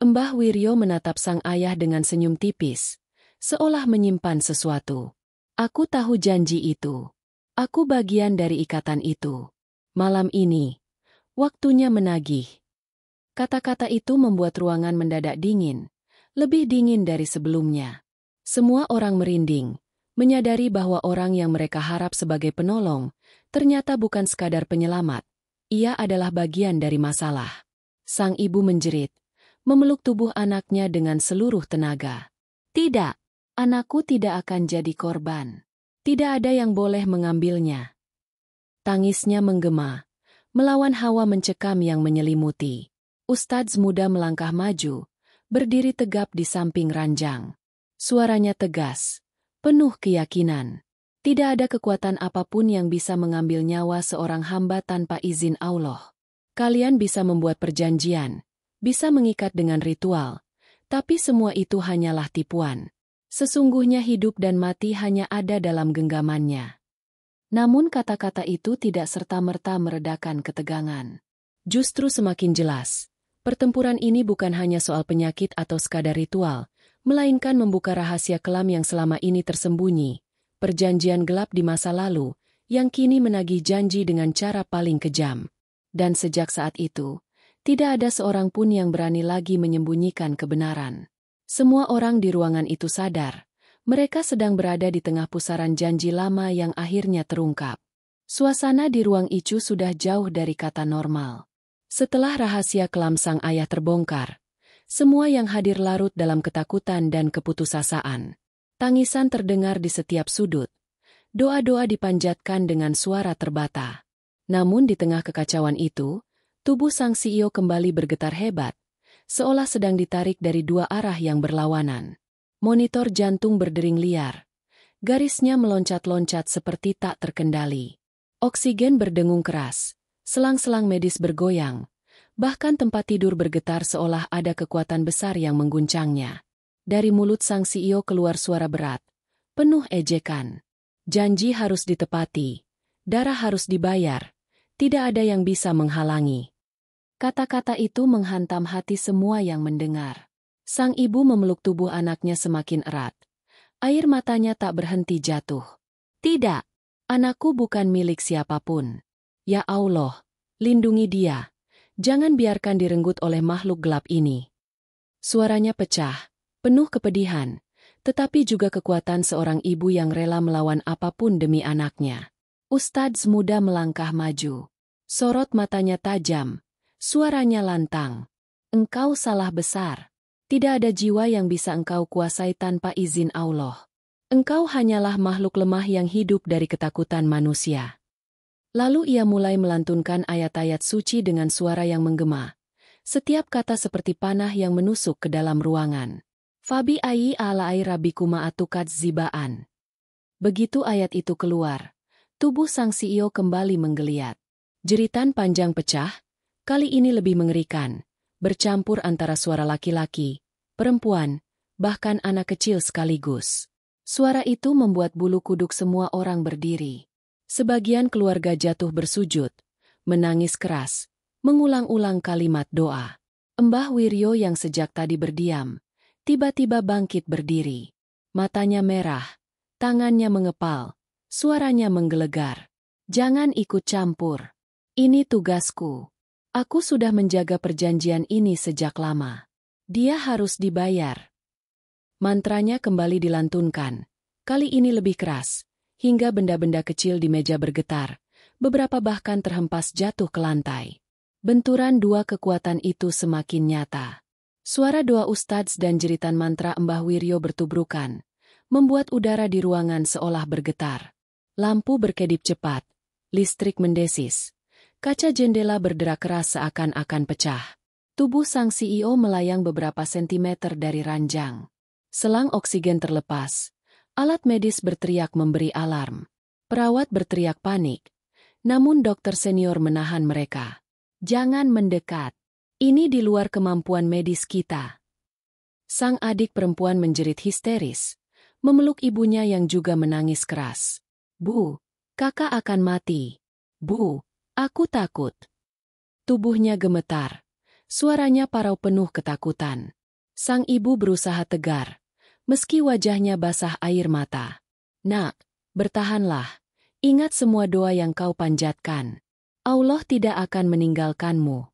A: Mbah Wiryo menatap sang ayah dengan senyum tipis, seolah menyimpan sesuatu. Aku tahu janji itu. Aku bagian dari ikatan itu. Malam ini, waktunya menagih. Kata-kata itu membuat ruangan mendadak dingin, lebih dingin dari sebelumnya. Semua orang merinding, menyadari bahwa orang yang mereka harap sebagai penolong, ternyata bukan sekadar penyelamat. Ia adalah bagian dari masalah. Sang ibu menjerit, memeluk tubuh anaknya dengan seluruh tenaga. Tidak, anakku tidak akan jadi korban. Tidak ada yang boleh mengambilnya. Tangisnya menggema, melawan hawa mencekam yang menyelimuti. Ustadz muda melangkah maju, berdiri tegap di samping ranjang. Suaranya tegas, penuh keyakinan. Tidak ada kekuatan apapun yang bisa mengambil nyawa seorang hamba tanpa izin Allah. Kalian bisa membuat perjanjian, bisa mengikat dengan ritual, tapi semua itu hanyalah tipuan. Sesungguhnya hidup dan mati hanya ada dalam genggamannya. Namun kata-kata itu tidak serta-merta meredakan ketegangan. Justru semakin jelas, pertempuran ini bukan hanya soal penyakit atau sekadar ritual, melainkan membuka rahasia kelam yang selama ini tersembunyi, perjanjian gelap di masa lalu, yang kini menagih janji dengan cara paling kejam. Dan sejak saat itu, tidak ada seorang pun yang berani lagi menyembunyikan kebenaran. Semua orang di ruangan itu sadar, mereka sedang berada di tengah pusaran janji lama yang akhirnya terungkap. Suasana di ruang itu sudah jauh dari kata normal. Setelah rahasia kelam sang ayah terbongkar, semua yang hadir larut dalam ketakutan dan keputusasaan. Tangisan terdengar di setiap sudut. Doa-doa dipanjatkan dengan suara terbata. Namun di tengah kekacauan itu, tubuh sang CEO kembali bergetar hebat, seolah sedang ditarik dari dua arah yang berlawanan. Monitor jantung berdering liar. Garisnya meloncat-loncat seperti tak terkendali. Oksigen berdengung keras. Selang-selang medis bergoyang. Bahkan tempat tidur bergetar seolah ada kekuatan besar yang mengguncangnya. Dari mulut sang CEO keluar suara berat, penuh ejekan. Janji harus ditepati. Darah harus dibayar. Tidak ada yang bisa menghalangi. Kata-kata itu menghantam hati semua yang mendengar. Sang ibu memeluk tubuh anaknya semakin erat. Air matanya tak berhenti jatuh. Tidak, anakku bukan milik siapapun. Ya Allah, lindungi dia. Jangan biarkan direnggut oleh makhluk gelap ini. Suaranya pecah, penuh kepedihan, tetapi juga kekuatan seorang ibu yang rela melawan apapun demi anaknya. Ustadz muda melangkah maju. Sorot matanya tajam. Suaranya lantang. Engkau salah besar. Tidak ada jiwa yang bisa engkau kuasai tanpa izin Allah. Engkau hanyalah makhluk lemah yang hidup dari ketakutan manusia. Lalu ia mulai melantunkan ayat-ayat suci dengan suara yang menggema. Setiap kata seperti panah yang menusuk ke dalam ruangan. Fabi ayi alai rabikuma atukat zibaan. Begitu ayat itu keluar, tubuh sang CEO kembali menggeliat. Jeritan panjang pecah. Kali ini lebih mengerikan, bercampur antara suara laki-laki, perempuan, bahkan anak kecil sekaligus. Suara itu membuat bulu kuduk semua orang berdiri. Sebagian keluarga jatuh bersujud, menangis keras, mengulang-ulang kalimat doa. Mbah Wiryo yang sejak tadi berdiam, tiba-tiba bangkit berdiri. Matanya merah, tangannya mengepal, suaranya menggelegar. Jangan ikut campur. Ini tugasku. Aku sudah menjaga perjanjian ini sejak lama. Dia harus dibayar. Mantranya kembali dilantunkan. Kali ini lebih keras, hingga benda-benda kecil di meja bergetar. Beberapa bahkan terhempas jatuh ke lantai. Benturan dua kekuatan itu semakin nyata. Suara doa ustadz dan jeritan mantra Mbah Wiryo bertubrukan, membuat udara di ruangan seolah bergetar. Lampu berkedip cepat, listrik mendesis. Kaca jendela berderak keras seakan-akan pecah. Tubuh sang CEO melayang beberapa sentimeter dari ranjang. Selang oksigen terlepas. Alat medis berteriak memberi alarm. Perawat berteriak panik. Namun dokter senior menahan mereka. Jangan mendekat. Ini di luar kemampuan medis kita. Sang adik perempuan menjerit histeris, memeluk ibunya yang juga menangis keras. Bu, kakak akan mati. Bu, aku takut. Tubuhnya gemetar. Suaranya parau penuh ketakutan. Sang ibu berusaha tegar, meski wajahnya basah air mata. Nak, bertahanlah. Ingat semua doa yang kau panjatkan. Allah tidak akan meninggalkanmu.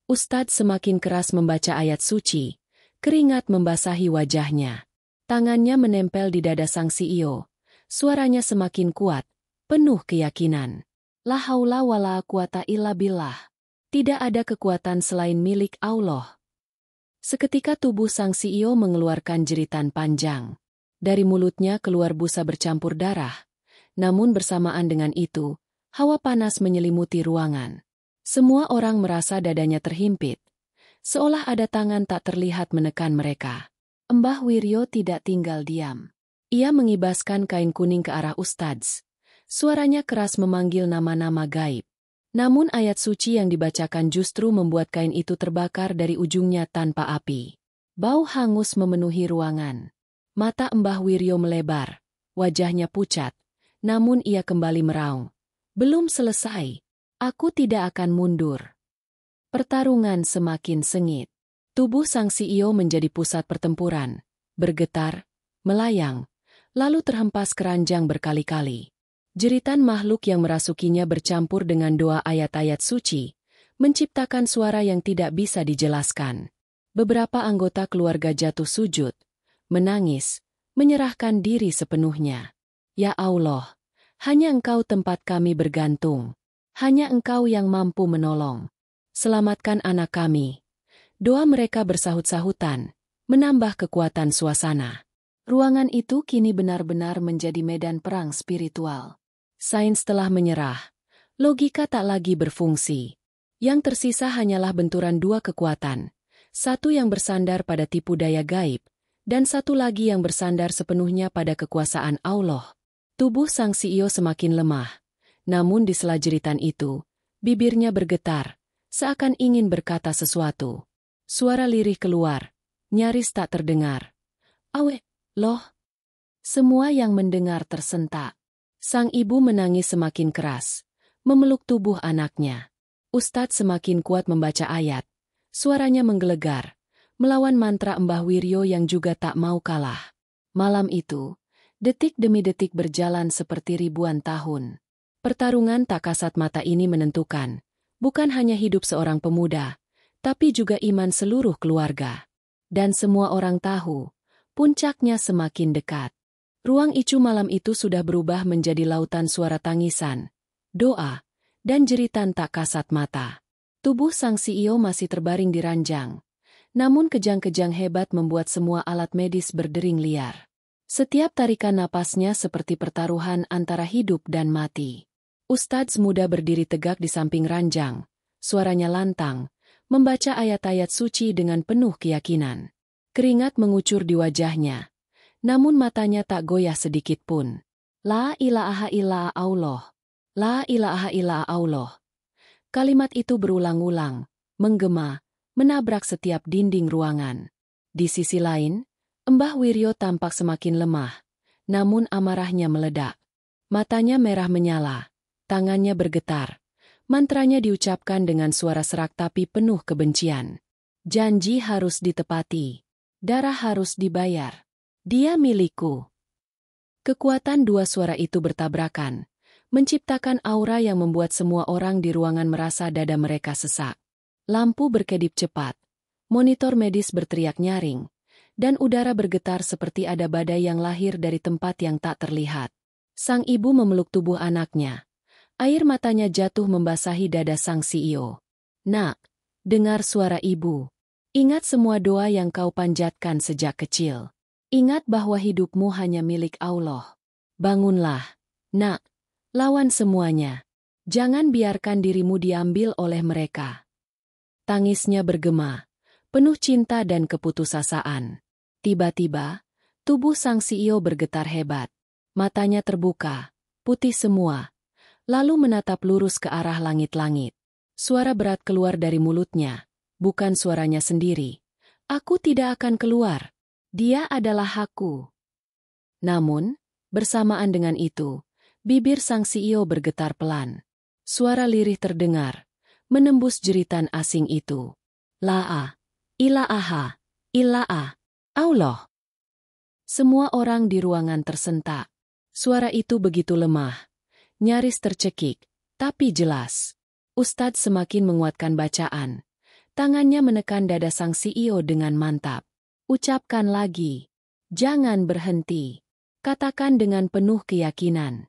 A: Ustadz semakin keras membaca ayat suci. Keringat membasahi wajahnya. Tangannya menempel di dada sang CEO. Suaranya semakin kuat, penuh keyakinan. La haula wala quwata illa billah. Tidak ada kekuatan selain milik Allah. Seketika tubuh sang CEO mengeluarkan jeritan panjang. Dari mulutnya keluar busa bercampur darah. Namun bersamaan dengan itu, hawa panas menyelimuti ruangan. Semua orang merasa dadanya terhimpit. Seolah ada tangan tak terlihat menekan mereka. Mbah Wiryo tidak tinggal diam. Ia mengibaskan kain kuning ke arah ustadz. Suaranya keras memanggil nama-nama gaib. Namun ayat suci yang dibacakan justru membuat kain itu terbakar dari ujungnya tanpa api. Bau hangus memenuhi ruangan. Mata Mbah Wiryo melebar. Wajahnya pucat. Namun ia kembali meraung. Belum selesai. Aku tidak akan mundur. Pertarungan semakin sengit. Tubuh sang CEO menjadi pusat pertempuran. Bergetar, melayang, lalu terhempas keranjang berkali-kali. Jeritan makhluk yang merasukinya bercampur dengan doa ayat-ayat suci, menciptakan suara yang tidak bisa dijelaskan. Beberapa anggota keluarga jatuh sujud, menangis, menyerahkan diri sepenuhnya. Ya Allah, hanya Engkau tempat kami bergantung. Hanya Engkau yang mampu menolong. Selamatkan anak kami. Doa mereka bersahut-sahutan, menambah kekuatan suasana. Ruangan itu kini benar-benar menjadi medan perang spiritual. Sains telah menyerah. Logika tak lagi berfungsi. Yang tersisa hanyalah benturan dua kekuatan. Satu yang bersandar pada tipu daya gaib, dan satu lagi yang bersandar sepenuhnya pada kekuasaan Allah. Tubuh sang CEO semakin lemah. Namun di sela jeritan itu, bibirnya bergetar, seakan ingin berkata sesuatu. Suara lirih keluar, nyaris tak terdengar. Awe, loh. Semua yang mendengar tersentak. Sang ibu menangis semakin keras, memeluk tubuh anaknya. Ustadz semakin kuat membaca ayat. Suaranya menggelegar, melawan mantra Mbah Wiryo yang juga tak mau kalah. Malam itu, detik demi detik berjalan seperti ribuan tahun. Pertarungan tak kasat mata ini menentukan, bukan hanya hidup seorang pemuda, tapi juga iman seluruh keluarga. Dan semua orang tahu, puncaknya semakin dekat. Ruang icu malam itu sudah berubah menjadi lautan suara tangisan, doa, dan jeritan tak kasat mata. Tubuh sang CEO masih terbaring di ranjang. Namun kejang-kejang hebat membuat semua alat medis berdering liar. Setiap tarikan napasnya seperti pertaruhan antara hidup dan mati. Ustadz muda berdiri tegak di samping ranjang. Suaranya lantang, membaca ayat-ayat suci dengan penuh keyakinan. Keringat mengucur di wajahnya. Namun matanya tak goyah sedikit pun. La ilaha illa Allah. La ilaha illa Allah. Kalimat itu berulang-ulang, menggema, menabrak setiap dinding ruangan. Di sisi lain, Mbah Wiryo tampak semakin lemah, namun amarahnya meledak. Matanya merah menyala, tangannya bergetar. Mantranya diucapkan dengan suara serak tapi penuh kebencian. Janji harus ditepati. Darah harus dibayar. Dia milikku. Kekuatan dua suara itu bertabrakan, menciptakan aura yang membuat semua orang di ruangan merasa dada mereka sesak. Lampu berkedip cepat. Monitor medis berteriak nyaring. Dan udara bergetar seperti ada badai yang lahir dari tempat yang tak terlihat. Sang ibu memeluk tubuh anaknya. Air matanya jatuh membasahi dada sang CEO. Nak, dengar suara ibu. Ingat semua doa yang kau panjatkan sejak kecil. Ingat bahwa hidupmu hanya milik Allah. Bangunlah, nak. Lawan semuanya. Jangan biarkan dirimu diambil oleh mereka. Tangisnya bergema, penuh cinta dan keputusasaan. Tiba-tiba, tubuh sang CEO bergetar hebat. Matanya terbuka, putih semua. Lalu menatap lurus ke arah langit-langit. Suara berat keluar dari mulutnya. Bukan suaranya sendiri. Aku tidak akan keluar. Dia adalah aku. Namun, bersamaan dengan itu, bibir sang CEO bergetar pelan. Suara lirih terdengar, menembus jeritan asing itu. La ilaha illallah. Allah. Semua orang di ruangan tersentak. Suara itu begitu lemah, nyaris tercekik, tapi jelas. Ustadz semakin menguatkan bacaan. Tangannya menekan dada sang CEO dengan mantap. Ucapkan lagi. Jangan berhenti. Katakan dengan penuh keyakinan.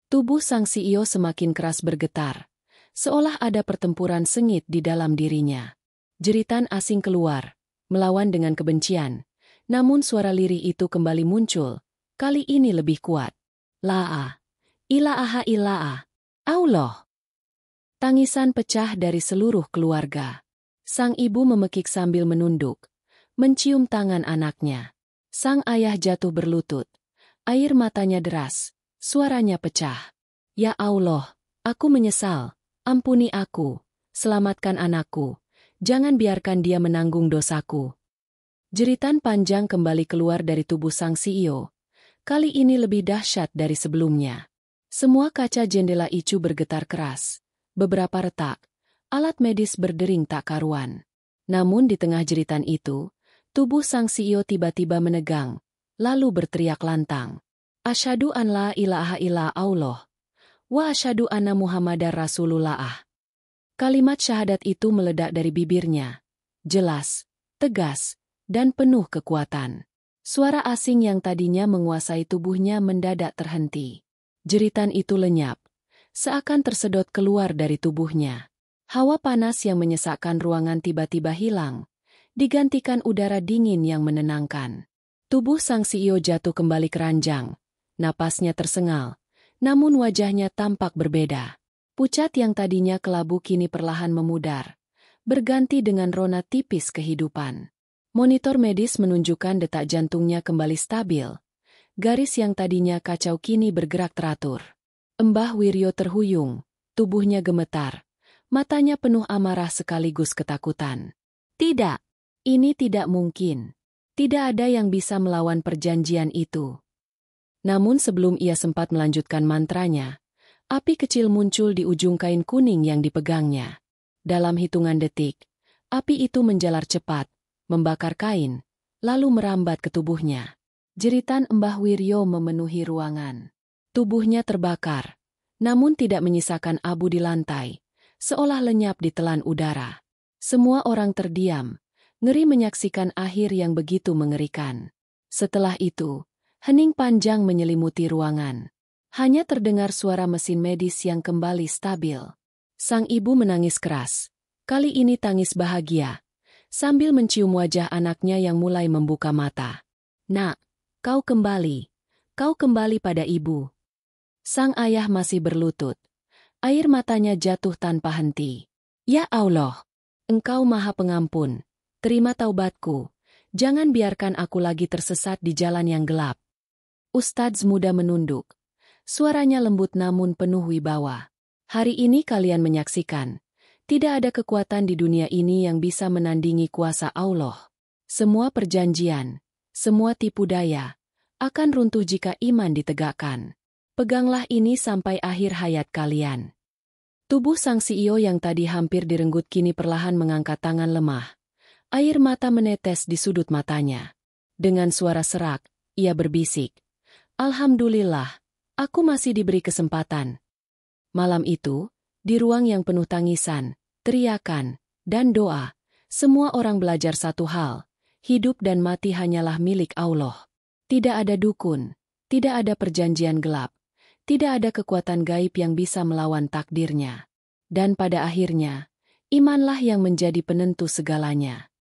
A: Tubuh sang CEO semakin keras bergetar, seolah ada pertempuran sengit di dalam dirinya. Jeritan asing keluar, melawan dengan kebencian. Namun suara lirih itu kembali muncul, kali ini lebih kuat. La ilaha illallah. Allah. Tangisan pecah dari seluruh keluarga. Sang ibu memekik sambil menunduk, mencium tangan anaknya. Sang ayah jatuh berlutut. Air matanya deras, suaranya pecah. Ya Allah, aku menyesal. Ampuni aku. Selamatkan anakku. Jangan biarkan dia menanggung dosaku. Jeritan panjang kembali keluar dari tubuh sang CEO. Kali ini lebih dahsyat dari sebelumnya. Semua kaca jendela icu bergetar keras. Beberapa retak. Alat medis berdering tak karuan. Namun di tengah jeritan itu, tubuh sang CEO tiba-tiba menegang, lalu berteriak lantang. Asyhadu an la ilaha illallah. Wa asyhadu anna Muhammadar Rasulullah. Kalimat syahadat itu meledak dari bibirnya. Jelas, tegas, dan penuh kekuatan. Suara asing yang tadinya menguasai tubuhnya mendadak terhenti. Jeritan itu lenyap, seakan tersedot keluar dari tubuhnya. Hawa panas yang menyesakkan ruangan tiba-tiba hilang, digantikan udara dingin yang menenangkan. Tubuh sang CEO jatuh kembali keranjang, napasnya tersengal, namun wajahnya tampak berbeda. Pucat yang tadinya kelabu kini perlahan memudar, berganti dengan rona tipis kehidupan. Monitor medis menunjukkan detak jantungnya kembali stabil. Garis yang tadinya kacau kini bergerak teratur. Mbah Wiryo terhuyung, tubuhnya gemetar. Matanya penuh amarah sekaligus ketakutan. Tidak, ini tidak mungkin. Tidak ada yang bisa melawan perjanjian itu. Namun sebelum ia sempat melanjutkan mantranya, api kecil muncul di ujung kain kuning yang dipegangnya. Dalam hitungan detik, api itu menjalar cepat, membakar kain, lalu merambat ke tubuhnya. Jeritan Mbah Wiryo memenuhi ruangan. Tubuhnya terbakar, namun tidak menyisakan abu di lantai, seolah lenyap di telan udara. Semua orang terdiam, ngeri menyaksikan akhir yang begitu mengerikan. Setelah itu, hening panjang menyelimuti ruangan. Hanya terdengar suara mesin medis yang kembali stabil. Sang ibu menangis keras, kali ini tangis bahagia, sambil mencium wajah anaknya yang mulai membuka mata. Nak, kau kembali pada ibu. Sang ayah masih berlutut. Air matanya jatuh tanpa henti. Ya Allah, Engkau Maha Pengampun, terima taubatku. Jangan biarkan aku lagi tersesat di jalan yang gelap. Ustadz muda menunduk. Suaranya lembut namun penuh wibawa. Hari ini kalian menyaksikan. Tidak ada kekuatan di dunia ini yang bisa menandingi kuasa Allah. Semua perjanjian, semua tipu daya, akan runtuh jika iman ditegakkan. Peganglah ini sampai akhir hayat kalian. Tubuh sang CEO yang tadi hampir direnggut kini perlahan mengangkat tangan lemah. Air mata menetes di sudut matanya. Dengan suara serak, ia berbisik. Alhamdulillah, aku masih diberi kesempatan. Malam itu, di ruang yang penuh tangisan, teriakan, dan doa, semua orang belajar satu hal, hidup dan mati hanyalah milik Allah. Tidak ada dukun, tidak ada perjanjian gelap, tidak ada kekuatan gaib yang bisa melawan takdirnya. Dan pada akhirnya, imanlah yang menjadi penentu segalanya.